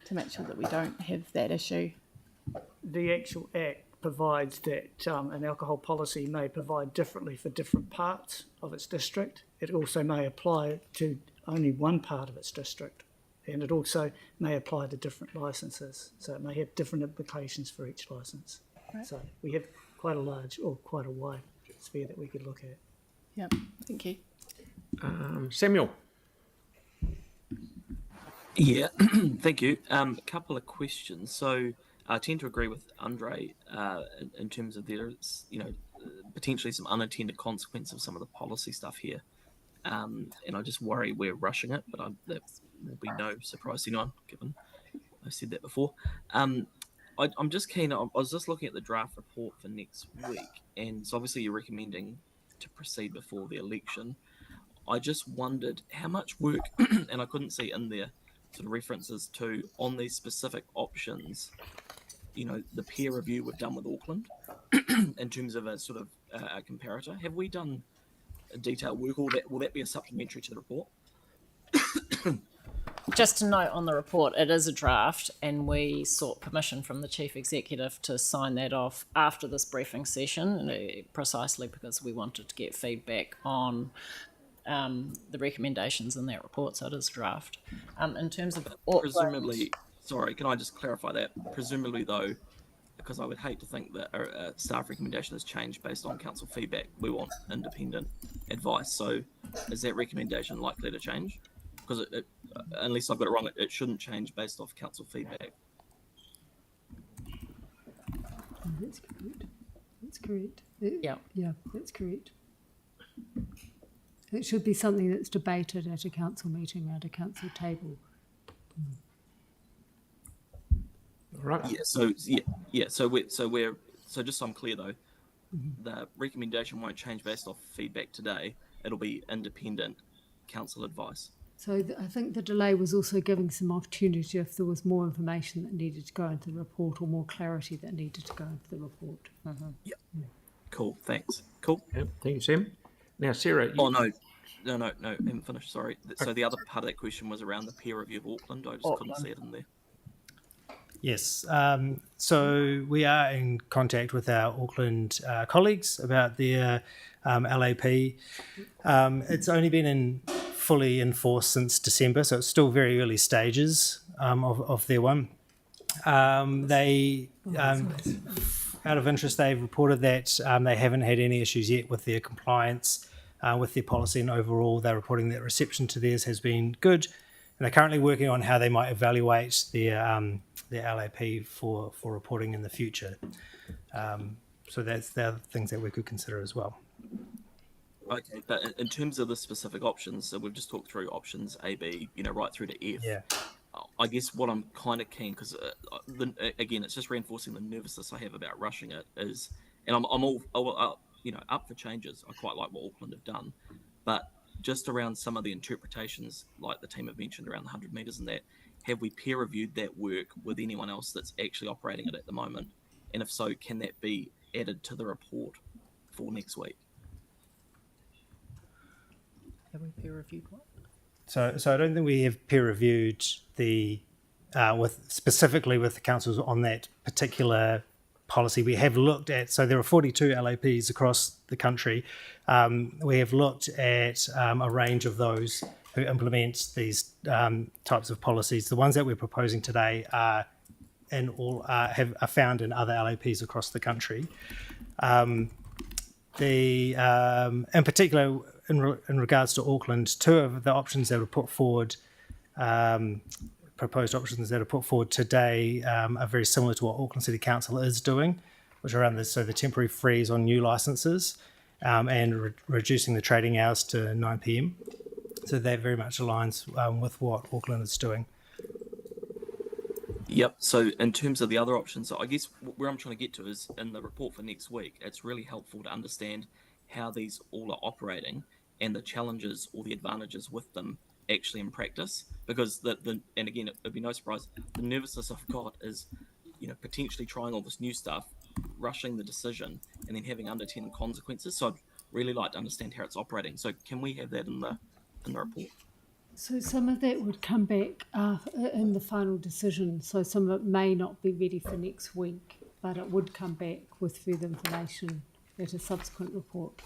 to make sure that we don't have that issue. The actual act provides that an alcohol policy may provide differently for different parts of its district. It also may apply to only one part of its district, and it also may apply to different licences. So it may have different implications for each licence. Right. So we have quite a large or quite a wide sphere that we could look at. Yeah, thank you. Samuel. Yeah, thank you. A couple of questions. So I tend to agree with Andre in terms of there's, potentially some unintended consequence of some of the policy stuff here. And I just worry we're rushing it, but that will be no surprise to anyone, given I said that before. I'm just keen, I was just looking at the draft report for next week, and so obviously you're recommending to proceed before the election. I just wondered how much work, and I couldn't see in there sort of references to, on these specific options, the peer review we've done with Auckland in terms of a sort of a comparator. Have we done detailed work, or will that be a supplementary to the report? Just to note on the report, it is a draft, and we sought permission from the Chief Executive to sign that off after this briefing session, precisely because we wanted to get feedback on the recommendations in that report. So it is a draft. In terms of presumably, sorry, can I just clarify that? Presumably, though, because I would hate to think that a staff recommendation has changed based on council feedback, we want independent advice. So is that recommendation likely to change? Because unless I've got it wrong, it shouldn't change based off council feedback. That's correct. That's correct. Yeah, that's correct. It should be something that's debated at a council meeting, at a council table. All right. Yeah. So just so I'm clear though, the recommendation won't change based off feedback today. It'll be independent council advice. So I think the delay was also giving some opportunity if there was more information that needed to go into the report, or more clarity that needed to go into the report. Yep. Cool. Thanks. Cool. Yep. Thank you, Sam. Now, Sarah. Oh no, haven't finished. Sorry. So the other part of that question was around the peer review of Auckland. I just couldn't see it in there. Yes. So we are in contact with our Auckland colleagues about their LAP. It's only been fully enforced since December, so it's still very early stages of their one. They, out of interest, they've reported that they haven't had any issues yet with their compliance with their policy, and overall they're reporting that reception to theirs has been good. And they're currently working on how they might evaluate their LAP for reporting in the future. So that's the other things that we could consider as well. Okay, but in terms of the specific options, so we've just talked through options A, B, right through to F. Yeah. I guess what I'm kind of keen, because again, it's just reinforcing the nervousness I have about rushing it, is, and I'm all up for changes. I quite like what Auckland have done, but just around some of the interpretations, like the team have mentioned around the 100 metres and that, have we peer reviewed that work with anyone else that's actually operating it at the moment? And if so, can that be added to the report for next week? have we peer reviewed what? So I don't think we have peer reviewed the specifically with the councils on that particular policy. We have looked at, so there are 42 LAPs across the country. We have looked at a range of those who implement these types of policies. The ones that we're proposing today are found in other LAPs across the country. In particular, in regards to Auckland, two of the options that were put forward, proposed options that are put forward today, are very similar to what Auckland City Council is doing, which are around the temporary freeze on new licences and reducing the trading hours to 9 p.m. So that very much aligns with what Auckland is doing. Yep. So in terms of the other options, I guess where I'm trying to get to is in the report for next week, it's really helpful to understand how these all are operating and the challenges or the advantages with them actually in practice. Because and again, it'd be no surprise, the nervousness I've got is, potentially trying all this new stuff, rushing the decision and then having unintended consequences. So I'd really like to understand how it's operating. So can we have that in the report? So some of that would come back in the final decision. So some of it may not be ready for next week, but it would come back with further information at a subsequent report.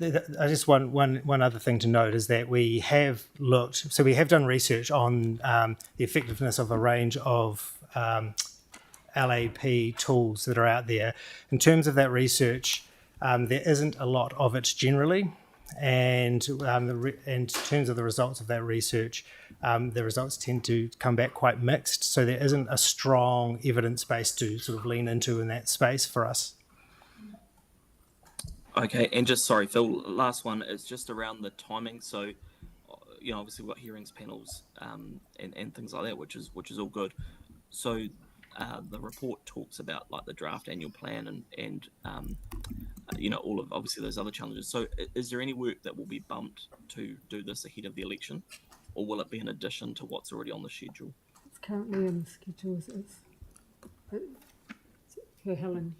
I just one other thing to note is that we have done research on the effectiveness of a range of LAP tools that are out there. In terms of that research, there isn't a lot of it generally. And in terms of the results of that research, the results tend to come back quite mixed. So there isn't a strong evidence base to sort of lean into in that space for us. Okay, and just sorry, Phil, last one is just around the timing. So, obviously we've got hearings panels and things like that, which is all good. So the report talks about like the draft annual plan and all of obviously those other challenges. So is there any work that will be bumped to do this ahead of the election, or will it be in addition to what's already on the schedule? It's currently on the schedule as is. So Helen.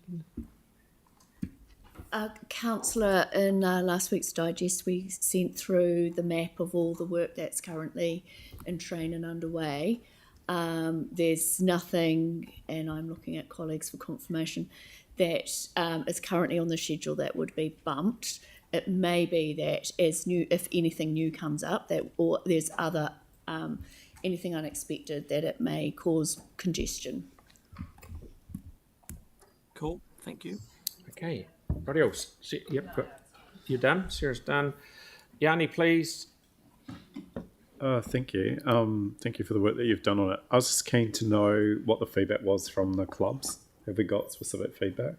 Councillor, in last week's digest, we sent through the map of all the work that's currently in train and underway. There's nothing, and I'm looking at colleagues for confirmation, that is currently on the schedule that would be bumped. It may be that if anything new comes up, or there's other anything unexpected, that it may cause congestion. Cool, thank you. Okay, anybody else? Yep, good. You're done? Sarah's done. Yanni, please. Thank you. Thank you for the work that you've done on it. I was just keen to know what the feedback was from the clubs. Have we got specific feedback?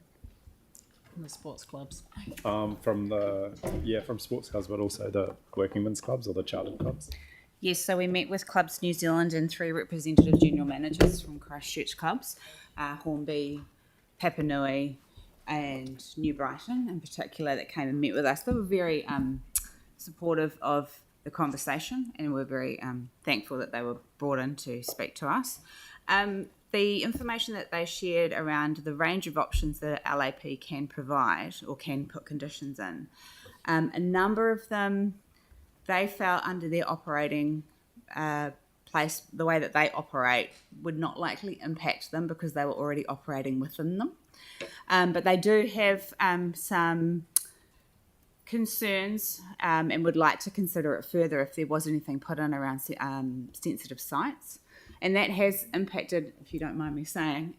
From the sports clubs. From sports clubs, but also the working men's clubs or the chartered clubs. Yes, so we met with Clubs New Zealand and 3 representative general managers from Christchurch clubs, Hornby, Papanui and New Brighton in particular, that came and met with us. They were very supportive of the conversation, and we're very thankful that they were brought in to speak to us. The information that they shared around the range of options that LAP can provide or can put conditions in, a number of them they felt under their operating place, the way that they operate would not likely impact them because they were already operating within them. But they do have some concerns and would like to consider it further if there was anything put in around sensitive sites. And that has impacted, if you don't mind me saying,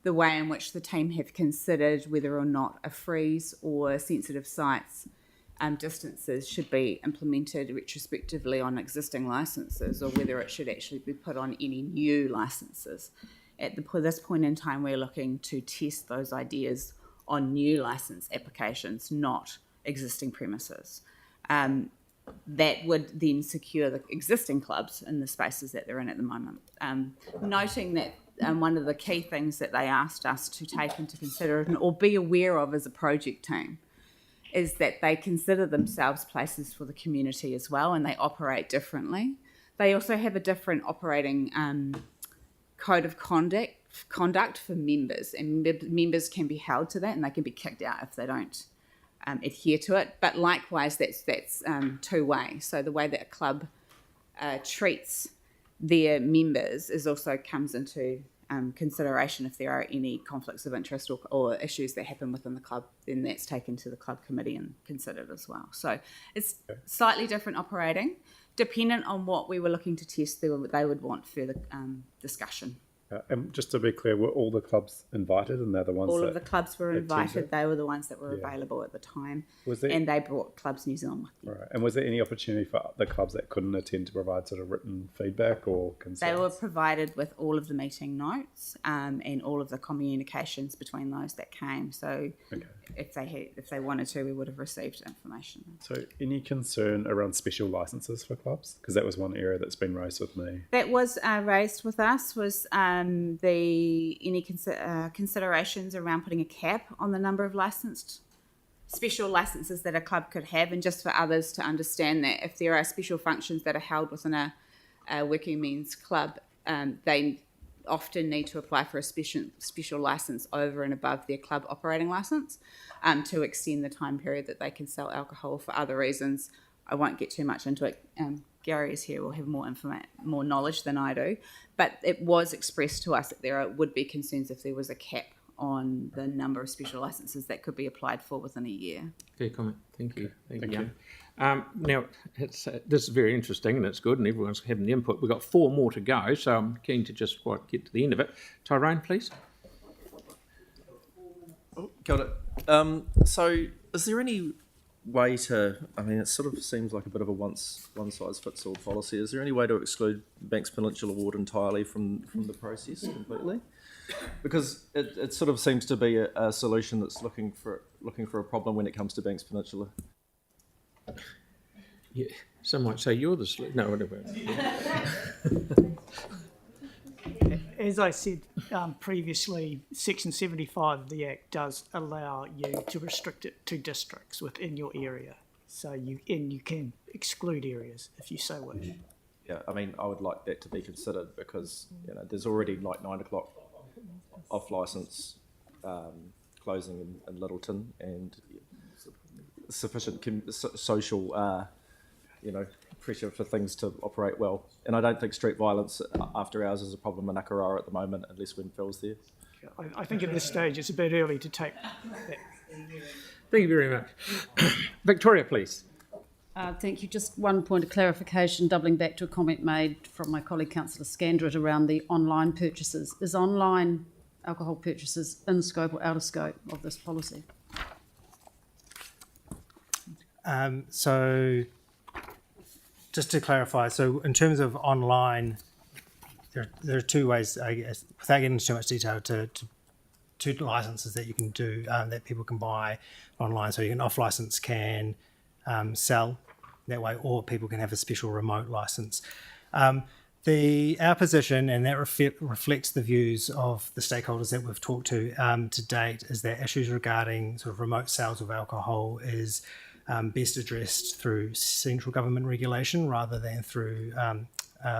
the way in which the team have considered whether or not a freeze or sensitive sites distances should be implemented retrospectively on existing licences, or whether it should actually be put on any new licences. At this point in time, we're looking to test those ideas on new licence applications, not existing premises. That would then secure the existing clubs in the spaces that they're in at the moment. Noting that one of the key things that they asked us to take into consideration or be aware of as a project team is that they consider themselves places for the community as well, and they operate differently. They also have a different operating code of conduct for members, and members can be held to that, and they can be kicked out if they don't adhere to it. But likewise, that's two-way. So the way that a club treats their members also comes into consideration. If there are any conflicts of interest or issues that happen within the club, then that's taken to the club committee and considered as well. So it's slightly different operating. Dependent on what we were looking to test, they would want further discussion. And just to be clear, were all the clubs invited, and they're the ones All of the clubs were invited. attended? They were the ones that were available at the time. Was there- and they brought Clubs New Zealand with them. Right. And was there any opportunity for the clubs that couldn't attend to provide sort of written feedback or concerns? They were provided with all of the meeting notes and all of the communications between those that came. So if they wanted to, we would have received information. So any concern around special licences for clubs? Because that was one area that's been raised with me. That was raised with us, was considerations around putting a cap on the number of special licenses that a club could have, and just for others to understand that if there are special functions that are held within a working men's club, they often need to apply for a special license over and above their club operating license to extend the time period that they can sell alcohol for other reasons. I won't get too much into it. Gary is here, will have more knowledge than I do, but it was expressed to us that there would be concerns if there was a cap on the number of special licenses that could be applied for within a year. Fair comment. Thank you. Thank you. Now, this is very interesting and it's good, and everyone's having the input. We've got 4 more to go, so I'm keen to just get to the end of it. Tyrone, please. Oh, got it. So, is there any way to? I mean, it sort of seems like a bit of a one size fits all policy. Is there any way to exclude Banks Peninsula Ward entirely from the process completely? Because it sort of seems to be a solution that's looking for a problem when it comes to Banks Peninsula. Yeah, some might say you're the no, whatever. As I said previously, Section 75 of the Act does allow you to restrict it to districts within your area. So you can exclude areas if you so wish. Yeah, I mean, I would like that to be considered because there's already like 9 o'clock off licence closing in Littleton, and sufficient social pressure for things to operate well. And I don't think street violence after hours is a problem in Akaroa at the moment, unless when Phil's there. I think at this stage it's a bit early to take that. Thank you very much. Victoria, please. Thank you. Just one point of clarification, doubling back to a comment made from my colleague Councillor Scandrett around the online purchases. Is online alcohol purchases in scope or out of scope of this policy? So just to clarify, so in terms of online, there are 2 ways, I guess, without getting into too much detail, to 2 licenses that you can do, that people can buy online. So you can off-license can sell that way, or people can have a special remote license. Our position, and that reflects the views of the stakeholders that we've talked to date, is that issues regarding sort of remote sales of alcohol is best addressed through central government regulation rather than through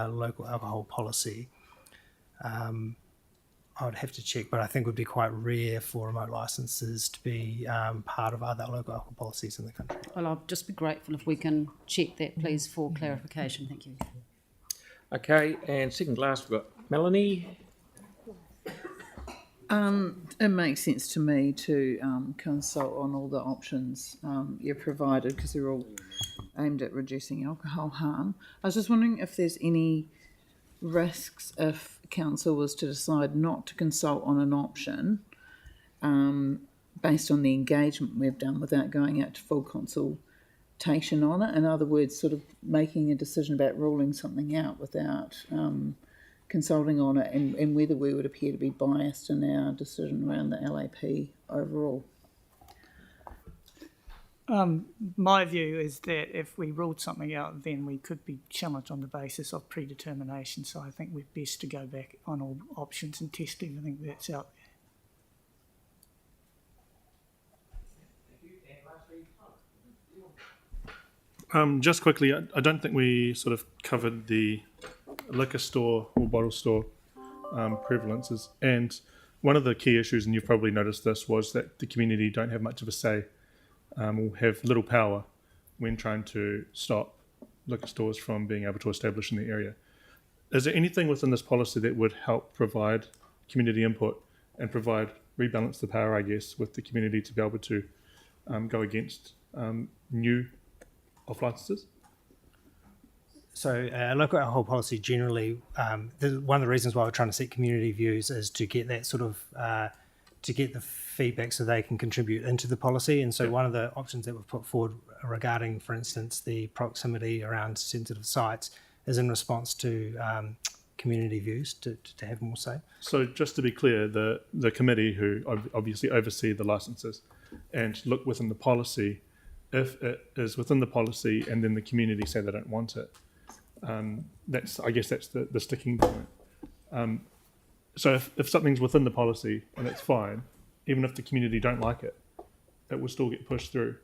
local alcohol policy. I would have to check, but I think it would be quite rare for remote licenses to be part of other local alcohol policies in the country. Well, I'll just be grateful if we can check that, please, for clarification. Thank you. Okay, and second last, we've got Melanie. It makes sense to me to consult on all the options you've provided because they're all aimed at reducing alcohol harm. I was just wondering if there's any risks if council was to decide not to consult on an option based on the engagement we've done without going out to full consultation on it. In other words, sort of making a decision about ruling something out without consulting on it, and whether we would appear to be biased in our decision around the LAP overall. My view is that if we ruled something out, then we could be challenged on the basis of predetermination. So I think we're best to go back on all options and test everything that's out there. Just quickly, I don't think we sort of covered the liquor store or bottle store prevalences. And one of the key issues, and you've probably noticed this, was that the community don't have much of a say or have little power when trying to stop liquor stores from being able to establish in the area. Is there anything within this policy that would help provide community input and rebalance the power, I guess, with the community to be able to go against new off-licenses? So local alcohol policy generally, one of the reasons why we're trying to seek community views is to get that sort of, to get the feedback so they can contribute into the policy. And so one of the options that we've put forward regarding, for instance, the proximity around sensitive sites is in response to community views to have more say. So just to be clear, the committee who obviously oversee the licenses and look within the policy, if it is within the policy and then the community say they don't want it, that's the sticking point. So if something's within the policy and it's fine, even if the community don't like it, it will still get pushed through.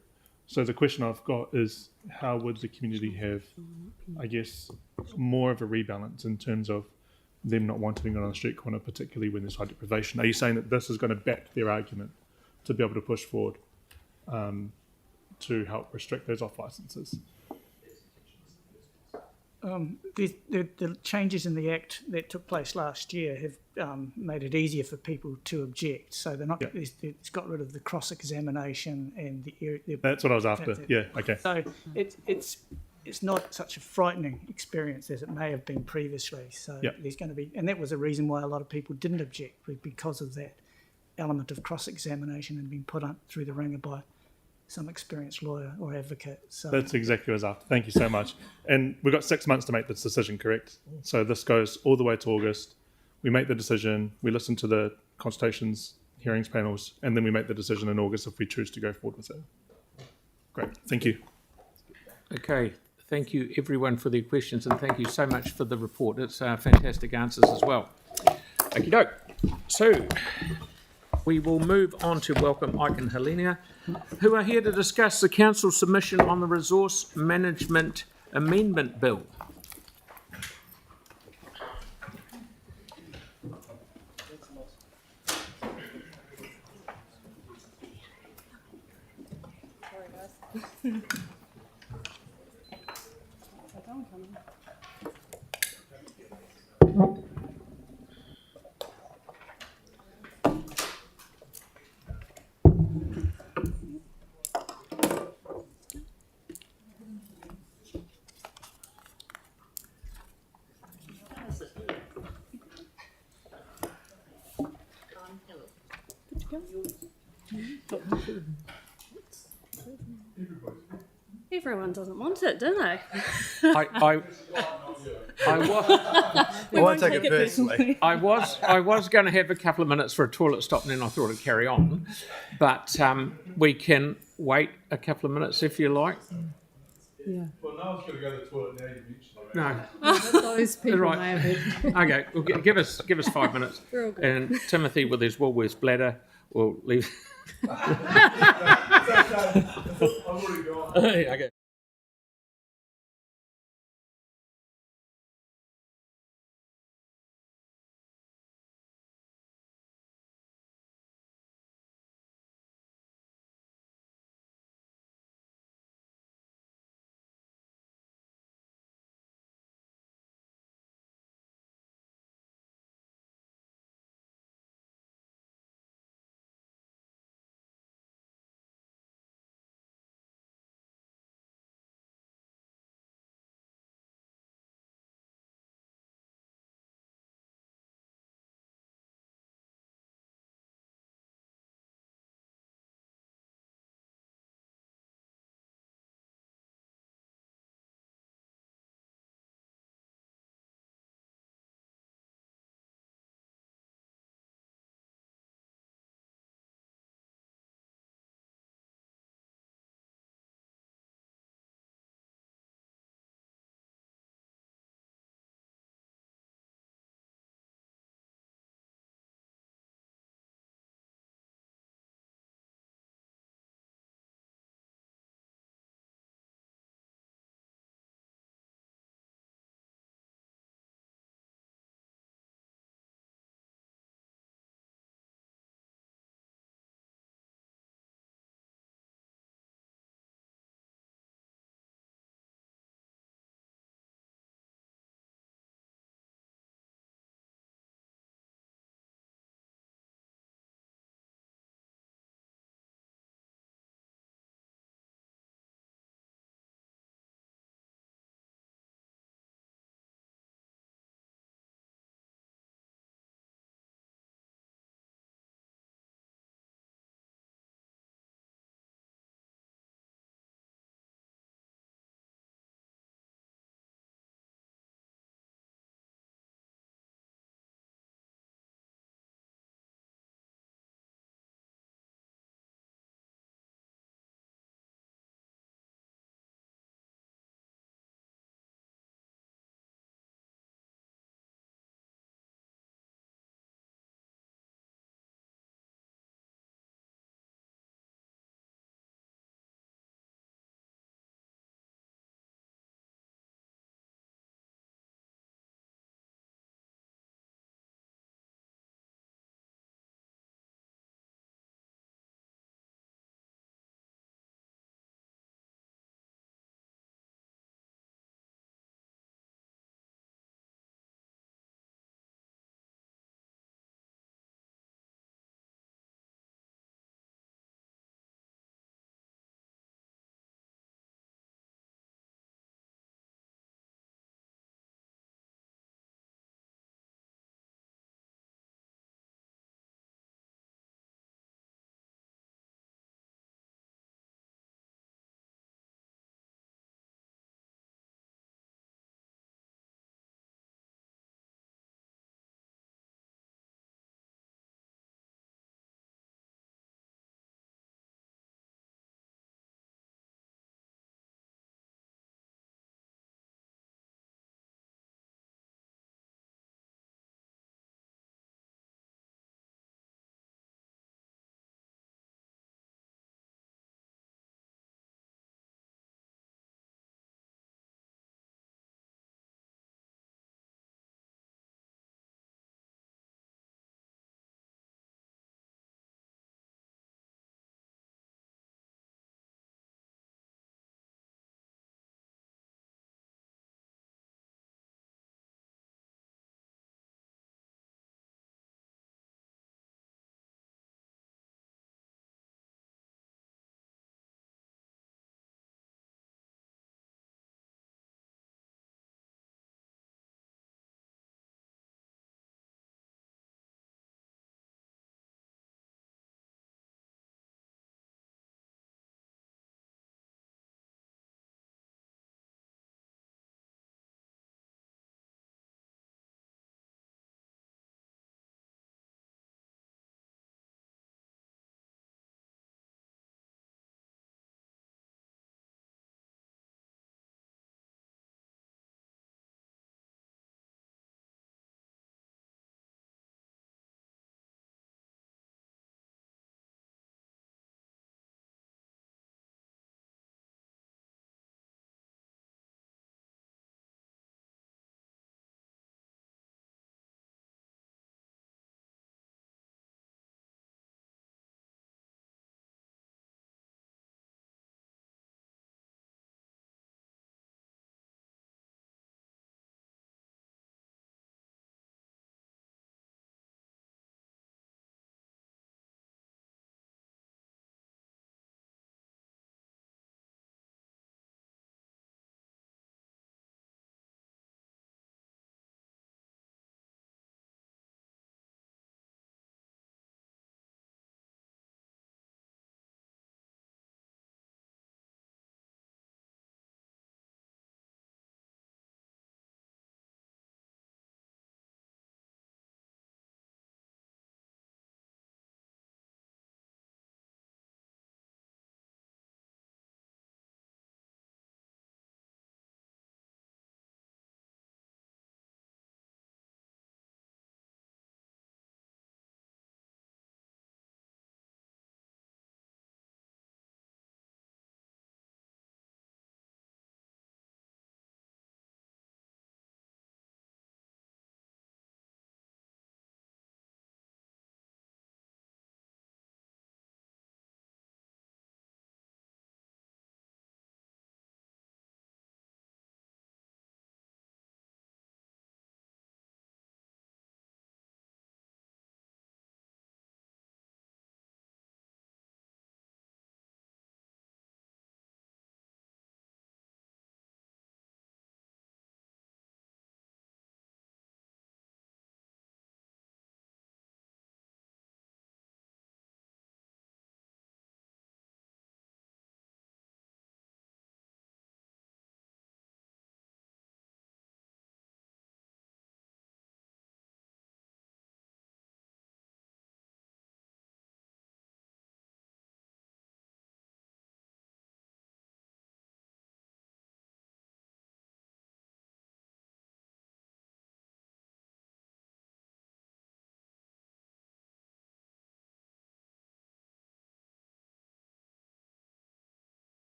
So the question I've got is, how would the community have, I guess, more of a rebalance in terms of them not wanting it on a street corner, particularly when there's high deprivation. Are you saying that this is going to back their argument to be able to push forward to help restrict those off licences? The changes in the Act that took place last year have made it easier for people to object. So they're not. It's got rid of the cross-examination and the. That's what I was after. Yeah. Okay. So it's not such a frightening experience as it may have been previously. So there's going to be, and that was a reason why a lot of people didn't object, because of that element of cross-examination and being put up through the ringer by some experienced lawyer or advocate. So that's exactly what I was after. Thank you so much. And we've got 6 months to make this decision, correct? So this goes all the way to August. We make the decision, we listen to the consultations, hearings panels, and then we make the decision in August if we choose to go forward with it. Great. Thank you. Okay. Thank you, everyone, for their questions, and thank you so much for the report. It's fantastic answers as well. Okie doke. So we will move on to welcome Ike and Helena, who are here to discuss the Council submission on the Resource Management Amendment Bill. Everyone doesn't want it, do they? I won't take it personally. I was going to have a couple of minutes for a toilet stop, and then I thought I'd carry on. But we can wait a couple of minutes if you like. Yeah. Well, no one's going to go to the toilet now. You No. mentioned Those people Right. may have had. Okay, well, give us 5 minutes. We're all good. And Timothy, with his Woolworths bladder, will leave. I've already gone. Okay.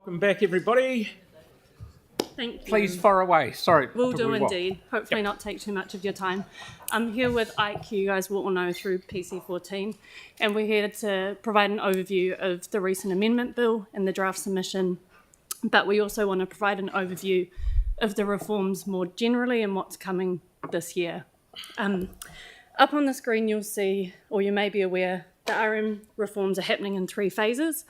Welcome back, everybody. Thank you. Please fire away. Sorry. Will took do a wee while. indeed. Hopefully not take too much of your time. I'm here with Ike, who you guys will all know through PC14, and we're here to provide an overview of the recent amendment bill and the draft submission, but we also want to provide an overview of the reforms more generally and what's coming this year. Up on the screen you'll see, or you may be aware, the RM reforms are happening in 3 phases.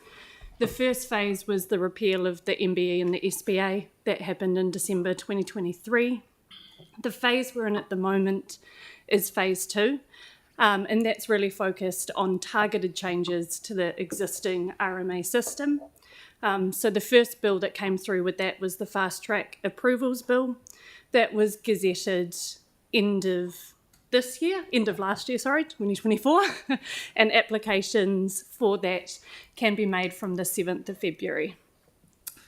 The first phase was the repeal of the MBE and the SBA. That happened in December 2023. The phase we're in at the moment is phase 2, and that's really focused on targeted changes to the existing RMA system. So the first bill that came through with that was the Fast Track Approvals Bill. That was gazetted end of last year, 2024, and applications for that can be made from the 7th of February.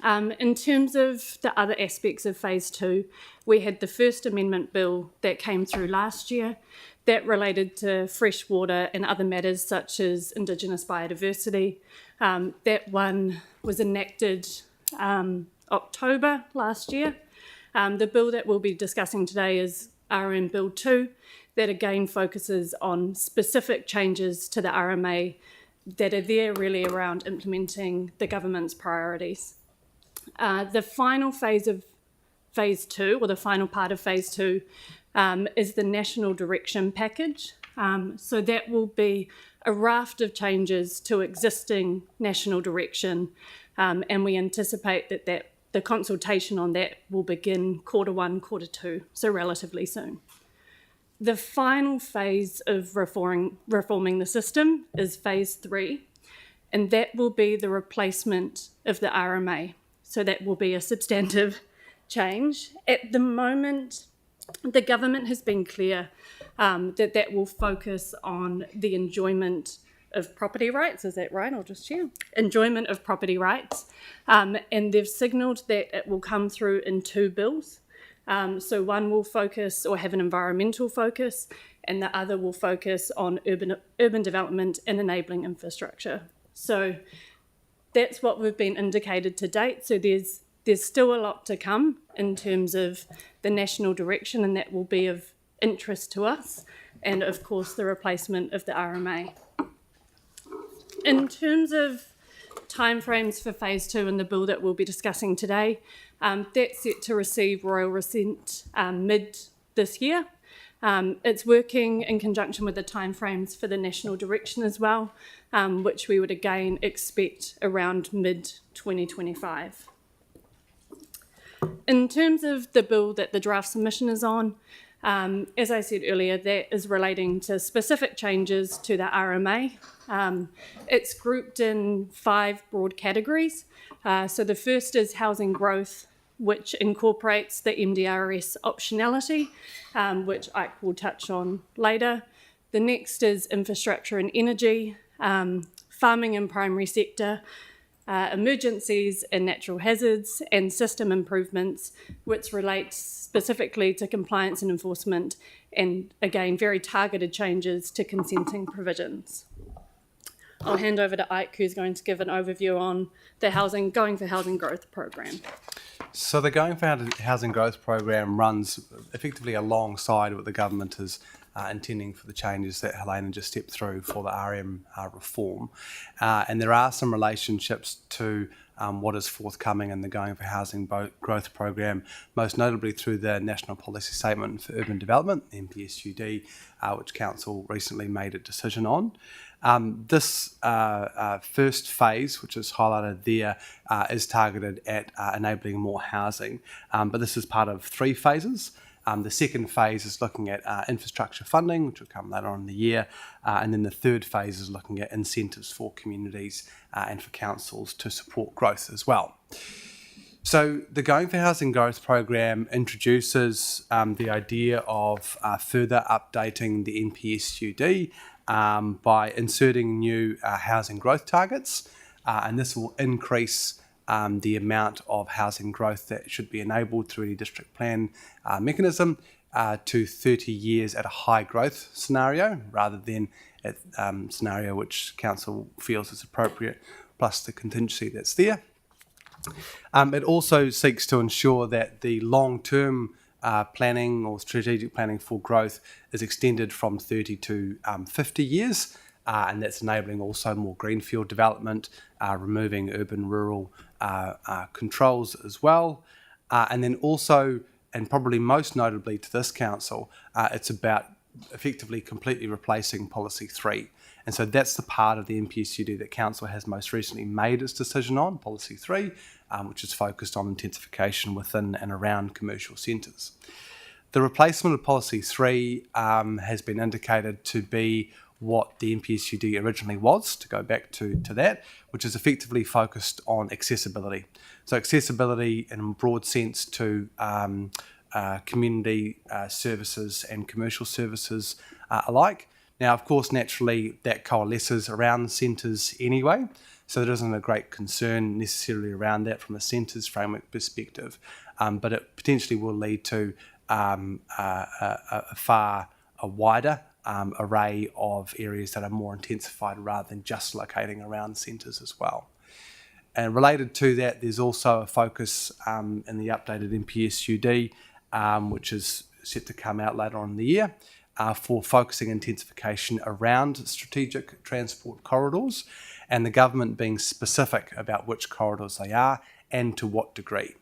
In terms of the other aspects of phase 2, we had the first amendment bill that came through last year that related to freshwater and other matters such as Indigenous biodiversity. That one was enacted October last year. The bill that we'll be discussing today is RM Bill 2, that again focuses on specific changes to the RMA that are there really around implementing the government's priorities. The final phase of phase 2, or the final part of phase 2, is the National Direction Package. So that will be a raft of changes to existing national direction, and we anticipate that the consultation on that will begin Q1, Q2, so relatively soon. The final phase of reforming the system is phase 3, and that will be the replacement of the RMA. So that will be a substantive change. At the moment, the government has been clear that will focus on the enjoyment of property rights. Is that right? I'll just share. Enjoyment of property rights. And they've signalled that it will come through in 2 bills. So one will focus or have an environmental focus, and the other will focus on urban development and enabling infrastructure. So that's what we've been indicated to date. So there's still a lot to come in terms of the national direction, and that will be of interest to us, and of course the replacement of the RMA. In terms of timeframes for phase 2 and the bill that we'll be discussing today, that's set to receive royal assent mid this year. It's working in conjunction with the timeframes for the national direction as well, which we would again expect around mid-2025. In terms of the bill that the draft submission is on, as I said earlier, that is relating to specific changes to the RMA. It's grouped in 5 broad categories. So the first is housing growth, which incorporates the MDRS optionality, which Ike will touch on later. The next is infrastructure and energy, farming and primary sector, emergencies and natural hazards, and system improvements, which relates specifically to compliance and enforcement, and again, very targeted changes to consenting provisions. I'll hand over to Ike, who's going to give an overview on the Going for Housing Growth program. So the Going for Housing Growth program runs effectively alongside what the government is intending for the changes that Helena just stepped through for the RM reform. And there are some relationships to what is forthcoming in the Going for Housing Growth program, most notably through the National Policy Statement for Urban Development, NPSUD, which Council recently made a decision on. This first phase, which is highlighted there, is targeted at enabling more housing, but this is part of 3 phases. The second phase is looking at infrastructure funding, which will come later on in the year, and then the third phase is looking at incentives for communities and for councils to support growth as well. So the Going for Housing Growth program introduces the idea of further updating the NPSUD by inserting new housing growth targets, and this will increase the amount of housing growth that should be enabled through any district plan mechanism to 30 years at a high growth scenario rather than at scenario which council feels is appropriate plus the contingency that's there. It also seeks to ensure that the long-term planning or strategic planning for growth is extended from 30 to 50 years, and that's enabling also more greenfield development, removing urban-rural controls as well. And then also, and probably most notably to this council, it's about effectively completely replacing Policy 3. And so that's the part of the MPSUD that Council has most recently made its decision on, Policy 3, which is focused on intensification within and around commercial centres. The replacement of Policy 3 has been indicated to be what the MPSUD originally was, to go back to that, which is effectively focused on accessibility. So accessibility in a broad sense to community services and commercial services alike. Now, of course, naturally, that coalesces around centres anyway, so there isn't a great concern necessarily around that from a centres framework perspective, but it potentially will lead to a wider array of areas that are more intensified rather than just locating around centres as well. And related to that, there's also a focus in the updated MPSUD, which is set to come out later on in the year, for focusing intensification around strategic transport corridors, and the government being specific about which corridors they are and to what degree.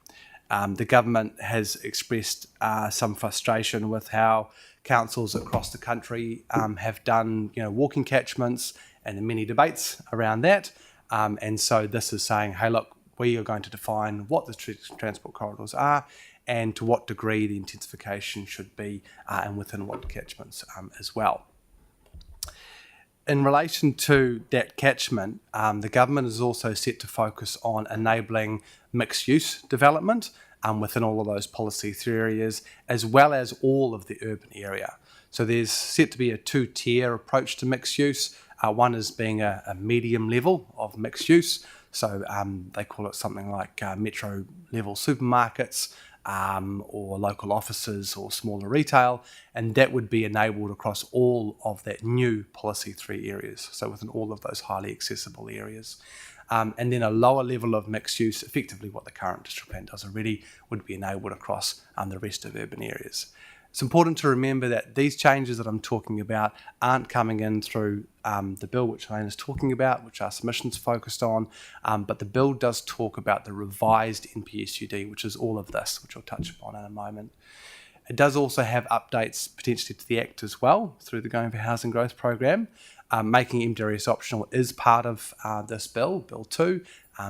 The government has expressed some frustration with how councils across the country have done, walking catchments and the many debates around that. And so this is saying, hey, look, we are going to define what the transport corridors are and to what degree the intensification should be and within what catchments as well. In relation to that catchment, the government is also set to focus on enabling mixed-use development within all of those policy 3 areas, as well as all of the urban area. So there's set to be a 2-tier approach to mixed use. One is being a medium level of mixed use. So they call it something like metro level supermarkets, or local offices or smaller retail, and that would be enabled across all of that new Policy 3 areas, so within all of those highly accessible areas. And then a lower level of mixed use, effectively what the current district plan does already, would be enabled across the rest of urban areas. It's important to remember that these changes that I'm talking about aren't coming in through the bill which Elaine is talking about, which our submission's focused on, but the bill does talk about the revised NPSUD, which is all of this, which I'll touch upon in a moment. It does also have updates potentially to the Act as well through the Going for Housing Growth Programme. Making MDRS optional is part of this bill, Bill 2,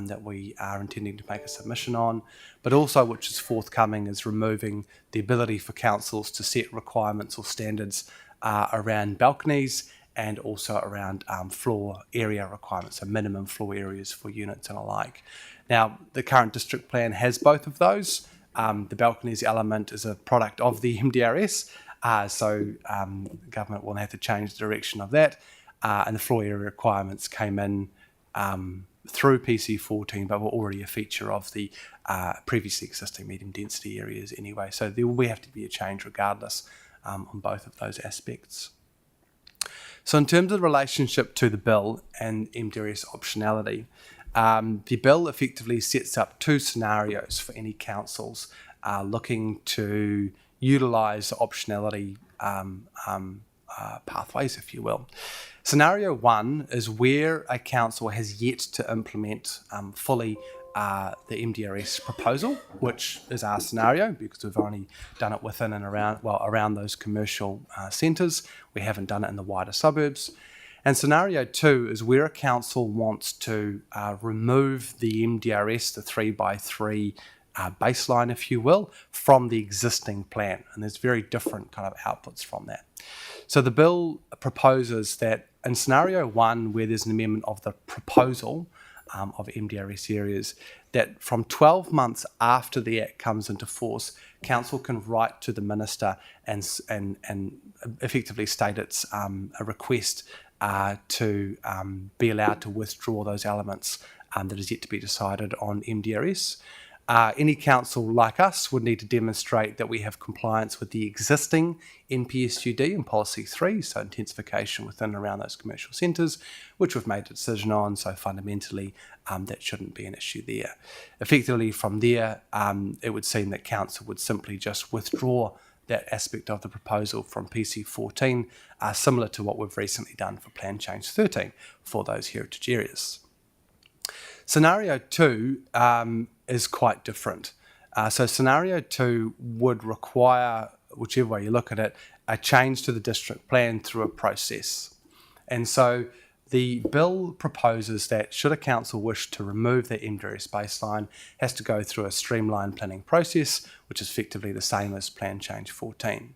that we are intending to make a submission on, but also which is forthcoming is removing the ability for councils to set requirements or standards around balconies and also around floor area requirements, so minimum floor areas for units and alike. Now, the current district plan has both of those. The balconies element is a product of the MDRS, so government will have to change the direction of that, and the floor area requirements came in through PC14, but were already a feature of the previously existing medium density areas anyway. So there will have to be a change regardless on both of those aspects. So in terms of the relationship to the bill and MDRS optionality, the bill effectively sets up 2 scenarios for any councils looking to utilise optionality pathways, if you will. Scenario 1 is where a council has yet to implement fully the MDRS proposal, which is our scenario because we've only done it within and around those commercial centres. We haven't done it in the wider suburbs. And scenario 2 is where a council wants to remove the MDRS, the 3x3 baseline, if you will, from the existing plan. And there's very different kind of outputs from that. So the bill proposes that in scenario 1, where there's an amendment of the proposal of MDRS areas, that from 12 months after the Act comes into force, council can write to the minister and effectively state it's a request to be allowed to withdraw those elements that is yet to be decided on MDRS. Any council like us would need to demonstrate that we have compliance with the existing NPSUD and Policy 3, so intensification within and around those commercial centres, which we've made a decision on, so fundamentally that shouldn't be an issue there. Effectively from there, it would seem that council would simply just withdraw that aspect of the proposal from PC 14, similar to what we've recently done for Plan Change 13 for those heritage areas. Scenario 2 is quite different. So scenario 2 would require, whichever way you look at it, a change to the district plan through a process. And so the bill proposes that should a council wish to remove the MDRS baseline, has to go through a streamlined planning process, which is effectively the same as Plan Change 14.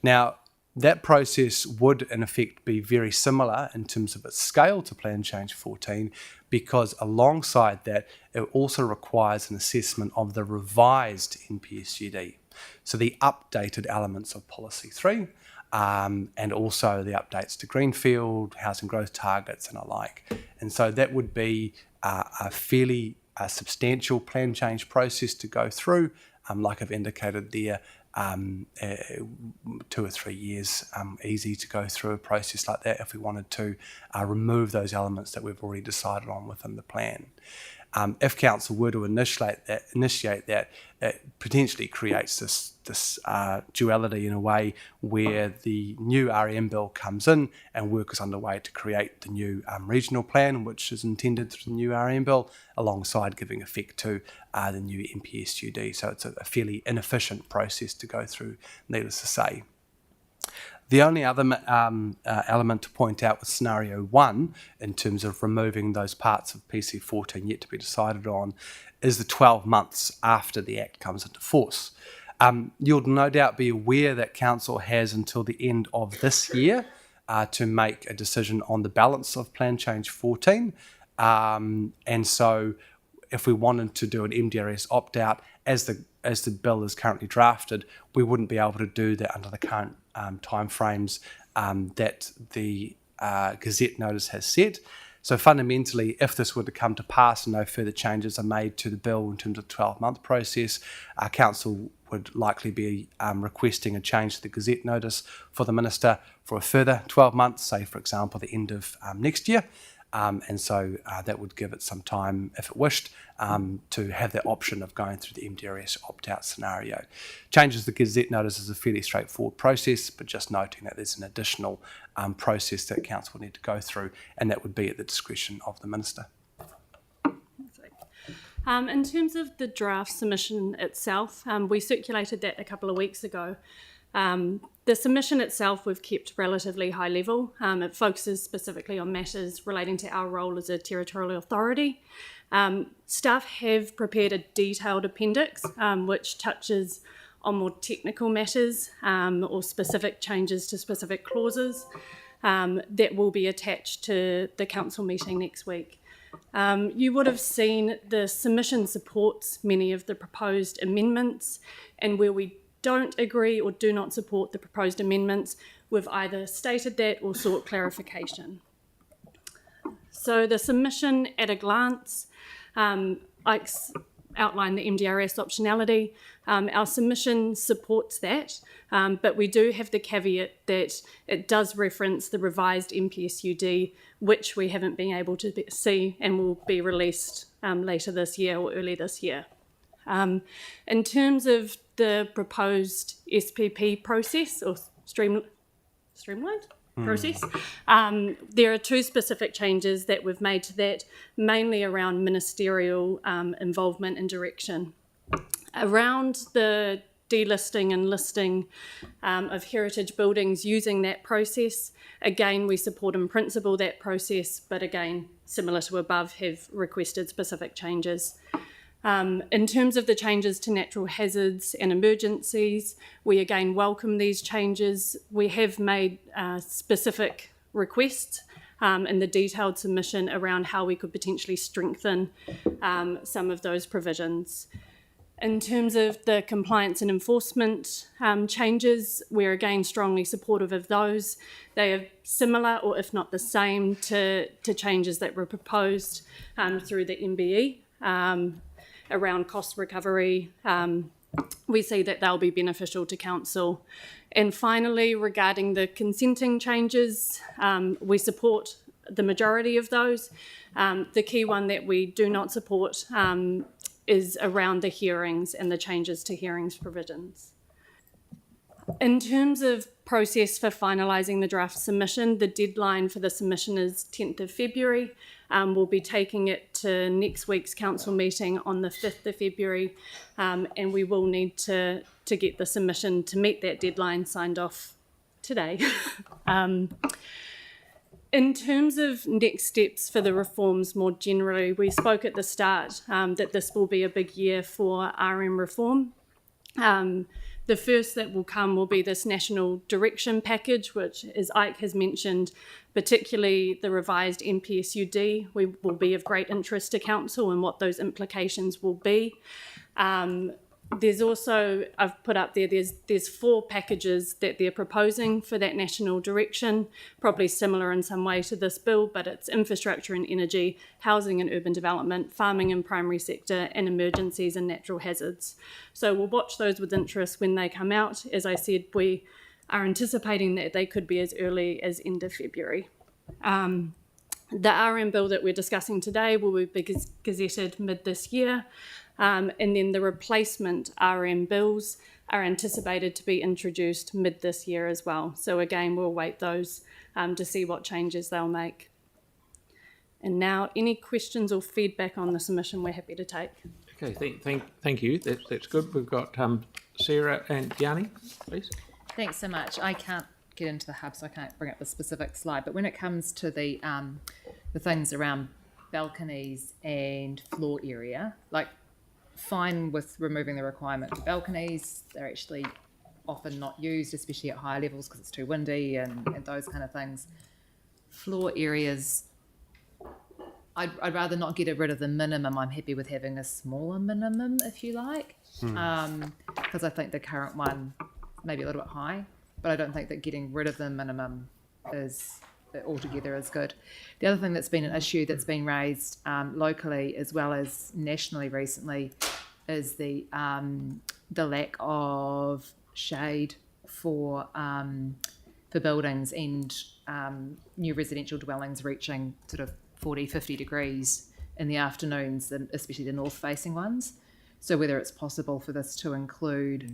Now, that process would in effect be very similar in terms of its scale to Plan Change 14, because alongside that it also requires an assessment of the revised NPSUD, so the updated elements of Policy 3 and also the updates to Greenfield, housing growth targets and alike. And so that would be a fairly substantial plan change process to go through, like I've indicated there. 2 or 3 years easy to go through a process like that if we wanted to remove those elements that we've already decided on within the plan. If council were to initiate that, it potentially creates this duality in a way where the new REM bill comes in and work is underway to create the new regional plan, which is intended through the new REM bill, alongside giving effect to the new NPSUD. So it's a fairly inefficient process to go through, needless to say. The only other element to point out with scenario 1, in terms of removing those parts of PC 14 yet to be decided on, is the 12 months after the Act comes into force. You'll no doubt be aware that Council has until the end of this year to make a decision on the balance of Plan Change 14. And so if we wanted to do an MDRS opt-out, as the bill is currently drafted, we wouldn't be able to do that under the current timeframes that the Gazette notice has set. So fundamentally, if this were to come to pass and no further changes are made to the bill in terms of the 12-month process, Council would likely be requesting a change to the Gazette notice for the Minister for a further 12 months, say for example the end of next year. And so that would give it some time, if it wished, to have the option of going through the MDRS opt-out scenario. Changes the Gazette notice is a fairly straightforward process, but just noting that there's an additional process that Council will need to go through, and that would be at the discretion of the Minister. In terms of the draft submission itself, we circulated that a couple of weeks ago. The submission itself we've kept relatively high level. It focuses specifically on matters relating to our role as a territorial authority. Staff have prepared a detailed appendix which touches on more technical matters or specific changes to specific clauses that will be attached to the council meeting next week. You would have seen the submission supports many of the proposed amendments, and where we don't agree or do not support the proposed amendments, we've either stated that or sought clarification. So the submission at a glance, Ike's outlined the MDRS optionality. Our submission supports that, but we do have the caveat that it does reference the revised NPSUD, which we haven't been able to see and will be released later this year or early this year. In terms of the proposed SPP process or streamlined process, there are 2 specific changes that we've made to that, mainly around ministerial involvement and direction. Around the delisting and listing of heritage buildings using that process, again, we support in principle that process, but again, similar to above, have requested specific changes. In terms of the changes to natural hazards and emergencies, we again welcome these changes. We have made specific requests in the detailed submission around how we could potentially strengthen some of those provisions. In terms of the compliance and enforcement changes, we're again strongly supportive of those. They are similar, or if not the same, to changes that were proposed through the MBE. around cost recovery, we see that they'll be beneficial to council. And finally, regarding the consenting changes, we support the majority of those. The key one that we do not support is around the hearings and the changes to hearings provisions. In terms of process for finalising the draft submission, the deadline for the submission is 10th of February. We'll be taking it to next week's council meeting on the 5th of February, and we will need to get the submission to meet that deadline signed off today. In terms of next steps for the reforms more generally, we spoke at the start that this will be a big year for RM reform. The first that will come will be this national direction package, which, as Ike has mentioned, particularly the revised NPSUD, will be of great interest to council and what those implications will be. There's also, I've put up there, there's 4 packages that they're proposing for that national direction, probably similar in some way to this bill, but it's infrastructure and energy, housing and urban development, farming and primary sector, and emergencies and natural hazards. So we'll watch those with interest when they come out. As I said, we are anticipating that they could be as early as end of February. The RM bill that we're discussing today will be gazetted mid this year. And then the replacement RM bills are anticipated to be introduced mid this year as well. So again, we'll wait those to see what changes they'll make. And now, any questions or feedback on the submission, we're happy to take. Okay, thank you. That's good. We've got Sarah and Yanni, please. Thanks so much. I can't get into the hub, so I can't bring up the specific slide. But when it comes to the things around balconies and floor area, like, fine with removing the requirement for balconies. They're actually often not used, especially at higher levels because it's too windy and those kind of things. Floor areas, I'd rather not get rid of the minimum. I'm happy with having a smaller minimum, if you like, because I think the current one may be a little bit high, but I don't think that getting rid of the minimum is altogether is good. The other thing that's been an issue that's been raised locally as well as nationally recently is the lack of shade for buildings and new residential dwellings reaching sort of 40, 50 degrees in the afternoons, and especially the north-facing ones. So whether it's possible for this to include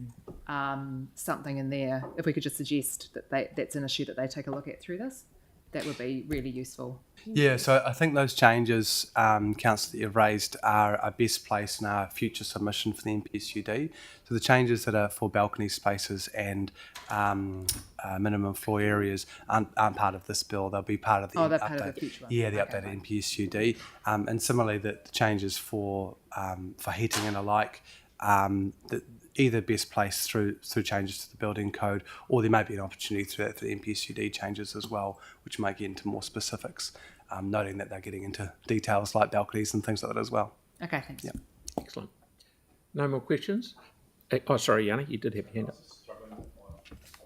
something in there, if we could just suggest that that's an issue that they take a look at through this, that would be really useful. Yeah, so I think those changes, Councillor, that you've raised are best placed in our future submission for the NPSUD. So the changes that are for balcony spaces and minimum floor areas aren't part of this bill. They'll be part of the update. Part of the future one. Yeah, the updated NPSUD. And similarly, the changes for heating and the like, either best placed through changes to the building code, or there may be an opportunity through that for the NPSUD changes as well, which might get into more specifics, noting that they're getting into details like balconies and things like that as well. Okay, thanks. Yep. Excellent. No more questions? Oh, sorry, Yanni, you did have your hand up.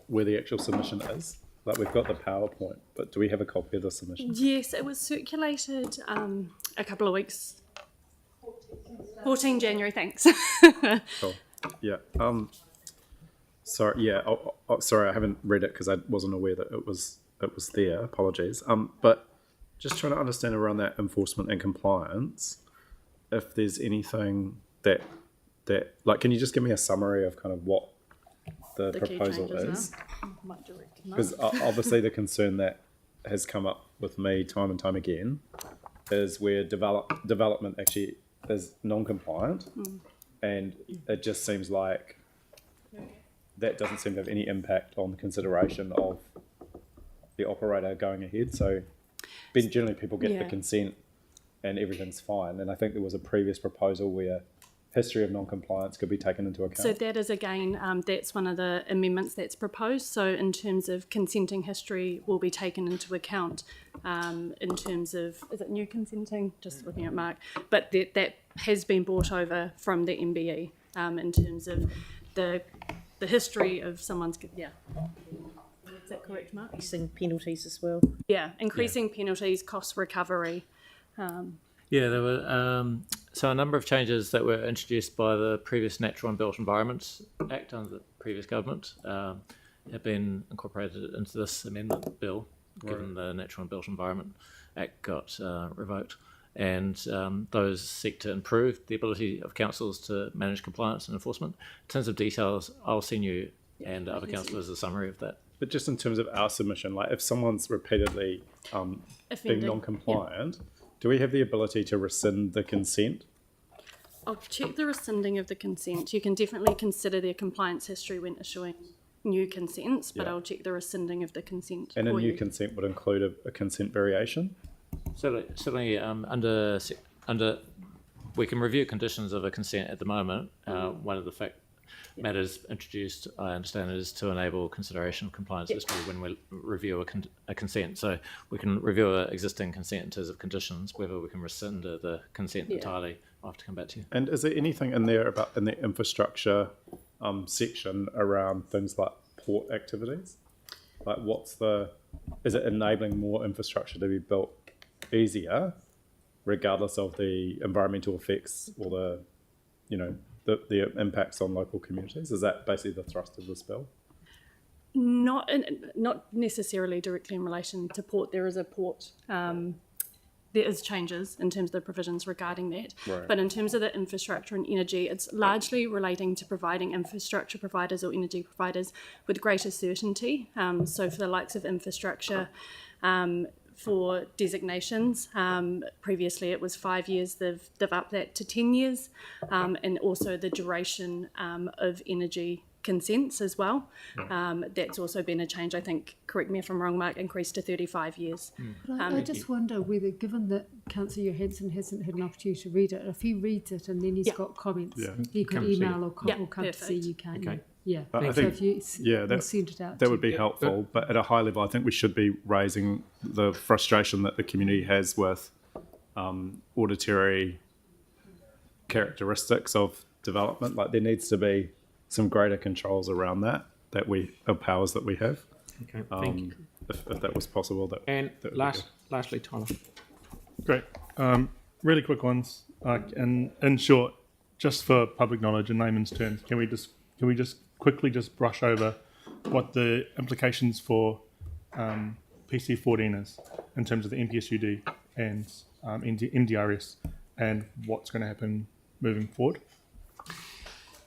Where the actual submission is? Like, we've got the PowerPoint, but do we have a copy of the submission? Yes, it was circulated a couple of weeks. 14 January, thanks. Cool. Yeah. Sorry. Yeah. Sorry, I haven't read it because I wasn't aware that it was there. Apologies. But just trying to understand around that enforcement and compliance, if there's anything that like, can you just give me a summary of kind of what the proposal is? Because obviously the concern that has come up with me time and time again is where development actually is non-compliant. And it just seems like that doesn't seem to have any impact on the consideration of the operator going ahead. So generally people get the consent and everything's fine. And I think there was a previous proposal where history of non-compliance could be taken into account. So that is, again, that's one of the amendments that's proposed. So in terms of consenting history will be taken into account in terms of, is it new consenting? Just looking at Mark. But that has been brought over from the MBE in terms of the history of someone's, Is that correct, Mark? Increasing penalties as well. Yeah, increasing penalties, cost recovery. Yeah, there were So a number of changes that were introduced by the previous Natural and Built Environment Act under the previous government have been incorporated into this amendment bill, given the Natural and Built Environment Act got revoked. And those seek to improve the ability of councils to manage compliance and enforcement. In terms of details, I'll send you and other councillors a summary of that. But just in terms of our submission, like if someone's repeatedly being Offending. non-compliant, do we have the ability to rescind the consent? I'll check the rescinding of the consent. You can definitely consider their compliance history when issuing new consents, but Yeah. I'll check the rescinding of the consent. And a for new you. consent would include a consent variation? Certainly under we can review conditions of a consent at the moment. One of the matters introduced, I understand, is to enable consideration of compliance history when we review a consent. So we can review an existing consent in terms of conditions. Whether we can rescind the consent entirely, I'll have to come back to you. And is there anything in there about in the infrastructure section around things like port activities? Like is it enabling more infrastructure to be built easier, regardless of the environmental effects or the impacts on local communities? Is that basically the thrust of this bill? Not necessarily directly in relation to port. There is a port. There is changes in terms of the provisions regarding that. Right. But in terms of the infrastructure and energy, it's largely relating to providing infrastructure providers or energy providers with greater certainty. So for the likes of infrastructure, for designations, previously it was 5 years, they've upped that to 10 years, and also the duration of energy consents as well. That's also been a change, I think, correct me if I'm wrong, Mark, increased to 35 years. But I just wonder whether, given that Councillor Johansson hasn't had an opportunity to read it, if he reads it and then he's got comments, he could email or come to see you, can't you? Yeah. I So think, if you we'll send it out that to would be you. helpful. But at a high level, I think we should be raising the frustration that the community has with auditory characteristics of development. Like there needs to be some greater controls around of powers that we have. Okay, thank you. If that was possible. Lastly, Tyler. Great. Really quick ones. In short, just for public knowledge in layman's terms, can we just quickly brush over what the implications for PC14 is in terms of the MPSUD and MDRS and what's going to happen moving forward?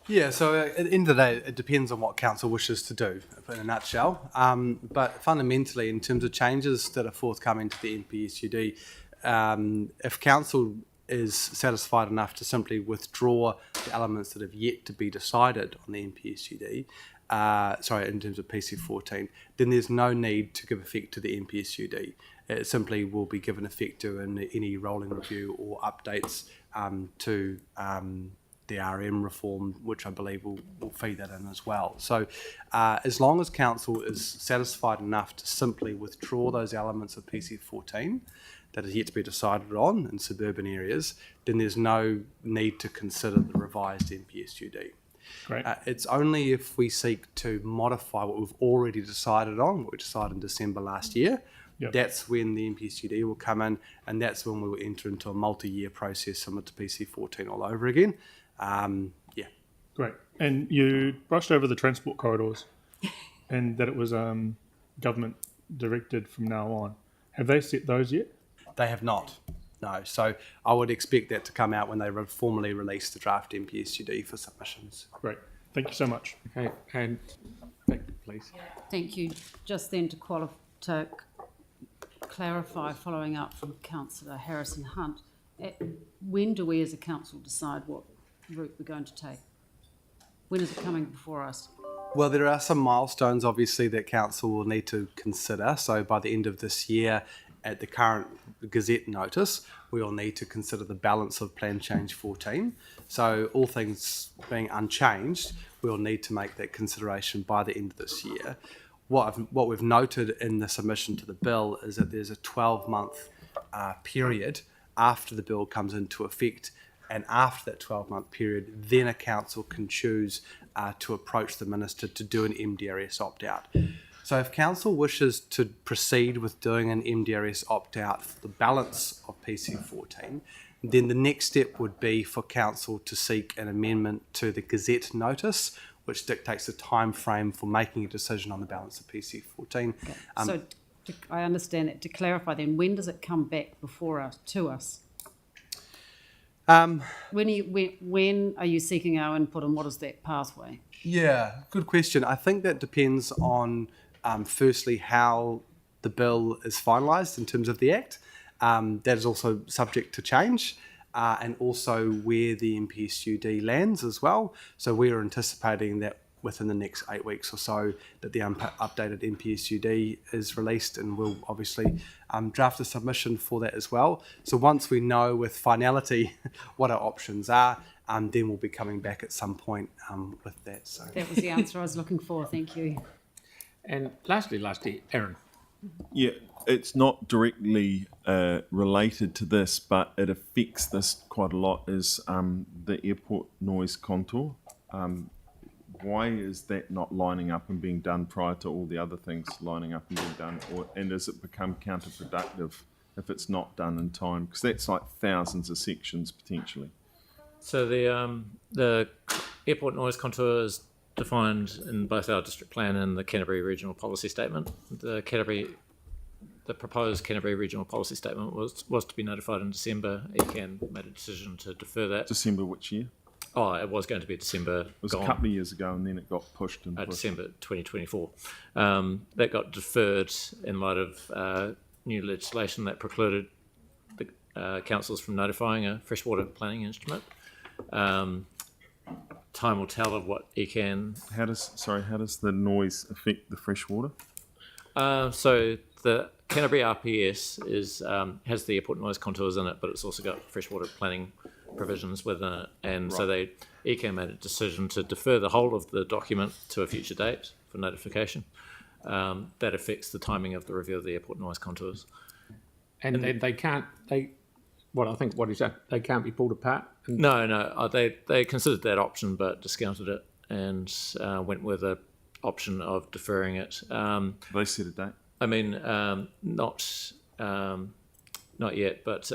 Yeah, so at the end of the day, it depends on what council wishes to do, in a nutshell. But fundamentally, in terms of changes that are forthcoming to the NPSUD, if council is satisfied enough to simply withdraw the elements that have yet to be decided on the NPSUD, in terms of PC14, then there's no need to give effect to the NPSUD. It simply will be given effect to in any rolling review or updates to the RM reform, which I believe will feed that in as well. So as long as council is satisfied enough to simply withdraw those elements of PC14 that is yet to be decided on in suburban areas, then there's no need to consider the revised NPSUD. Great. It's only if we seek to modify what we've already decided on, what we decided in December last year, that's when the NPSUD will come in, and that's when we will enter into a multi-year process similar to PC14 all over again. Great. And you brushed over the transport corridors and that it was government directed from now on. Have they set those yet? They have not, no. So I would expect that to come out when they formally release the draft MPSUD for submissions. Great. Thank you so much. Okay, and back, please. Thank you. Just then to clarify, following up from Councillor Harrison Hunt, when do we as a council decide what route we're going to take? When is it coming before us? Well, there are some milestones, obviously, that council will need to consider. So by the end of this year, at the current Gazette notice, we will need to consider the balance of Plan Change 14. So all things being unchanged, we'll need to make that consideration by the end of this year. What we've noted in the submission to the bill is that there's a 12-month period after the bill comes into effect, and after that 12-month period, then a council can choose to approach the minister to do an MDRS opt-out. So if council wishes to proceed with doing an MDRS opt-out for the balance of PC14, Then the next step would be for council to seek an amendment to the Gazette notice, which dictates the time frame for making a decision on the balance of PC 14. So I understand that. To clarify then, when does it come back before us, to us? When are you seeking our input, and what is that pathway? Yeah, good question. I think that depends on, firstly, how the bill is finalised in terms of the Act. That is also subject to change, and also where the MPSUD lands as well. So we are anticipating that within the next 8 weeks or so that the updated MPSUD is released, and we'll obviously draft a submission for that as well. So once we know with finality what our options are, then we'll be coming back at some point with that. So that was the answer I was looking for. Thank you. And lastly, Aaron. Yeah, it's not directly related to this, but it affects this quite a lot, is the airport noise contour. Why is that not lining up and being done prior to all the other things lining up and being done? And does it become counterproductive if it's not done in time? Because that's like thousands of sections potentially. So the airport noise contour is defined in both our district plan and the Canterbury Regional Policy Statement. The proposed Canterbury Regional Policy Statement was to be notified in December. ECAN made a decision to defer that. December which year? Oh, it was going to be December. It was a couple of years ago, and then it got pushed and pushed. December 2024. That got deferred in light of new legislation that precluded the councils from notifying a freshwater planning instrument. Time will tell of what ECAN. How does the noise affect the freshwater? So the Canterbury RPS has the airport noise contours in it, but it's also got freshwater planning provisions within it, and so ECAN made a decision to defer the whole of the document to a future date for notification. That affects the timing of the review of the airport noise contours. And they can't be pulled apart? No, they considered that option but discounted it and went with an option of deferring it. They set a date? I mean, not yet, but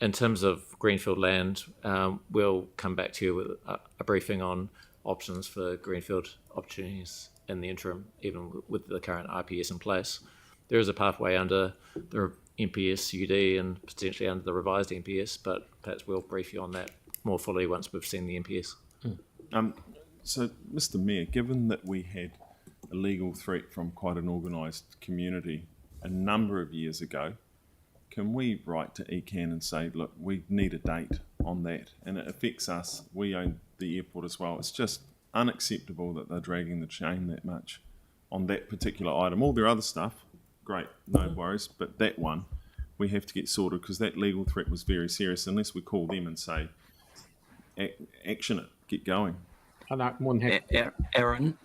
in terms of greenfield land, we'll come back to you with a briefing on options for greenfield opportunities in the interim, even with the current RPS in place. There is a pathway under the MPS-UD and potentially under the revised MPS, but perhaps we'll brief you on that more fully once we've seen the MPS. So, Mr. Mayor, given that we had a legal threat from quite an organised community a number of years ago, can we write to ECAN and say, look, we need a date on that, and it affects us, we own the airport as well. It's just unacceptable that they're dragging the chain that much on that particular item. All their other stuff, great, no worries, but that one we have to get sorted because that legal threat was very serious. Unless we call them and say, action it, get going. Aaron,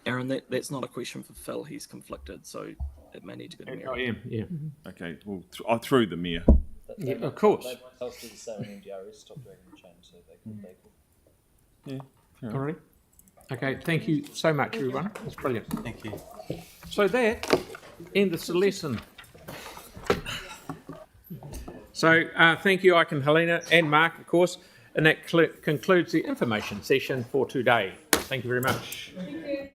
that's not a question for Phil. He's conflicted, so it may need to go to Mayor. I am, yeah. Okay, well, I threw the Mayor. Yeah, of course. They might tell us to the same MDRS, stop dragging the chain, so they can. Yeah. All right. Okay, thank you so much, everyone. That's brilliant. Thank you. So that ends the lesson. So thank you, Ike and Helena, and Mark, of course, and that concludes the information session for today. Thank you very much. Thank you.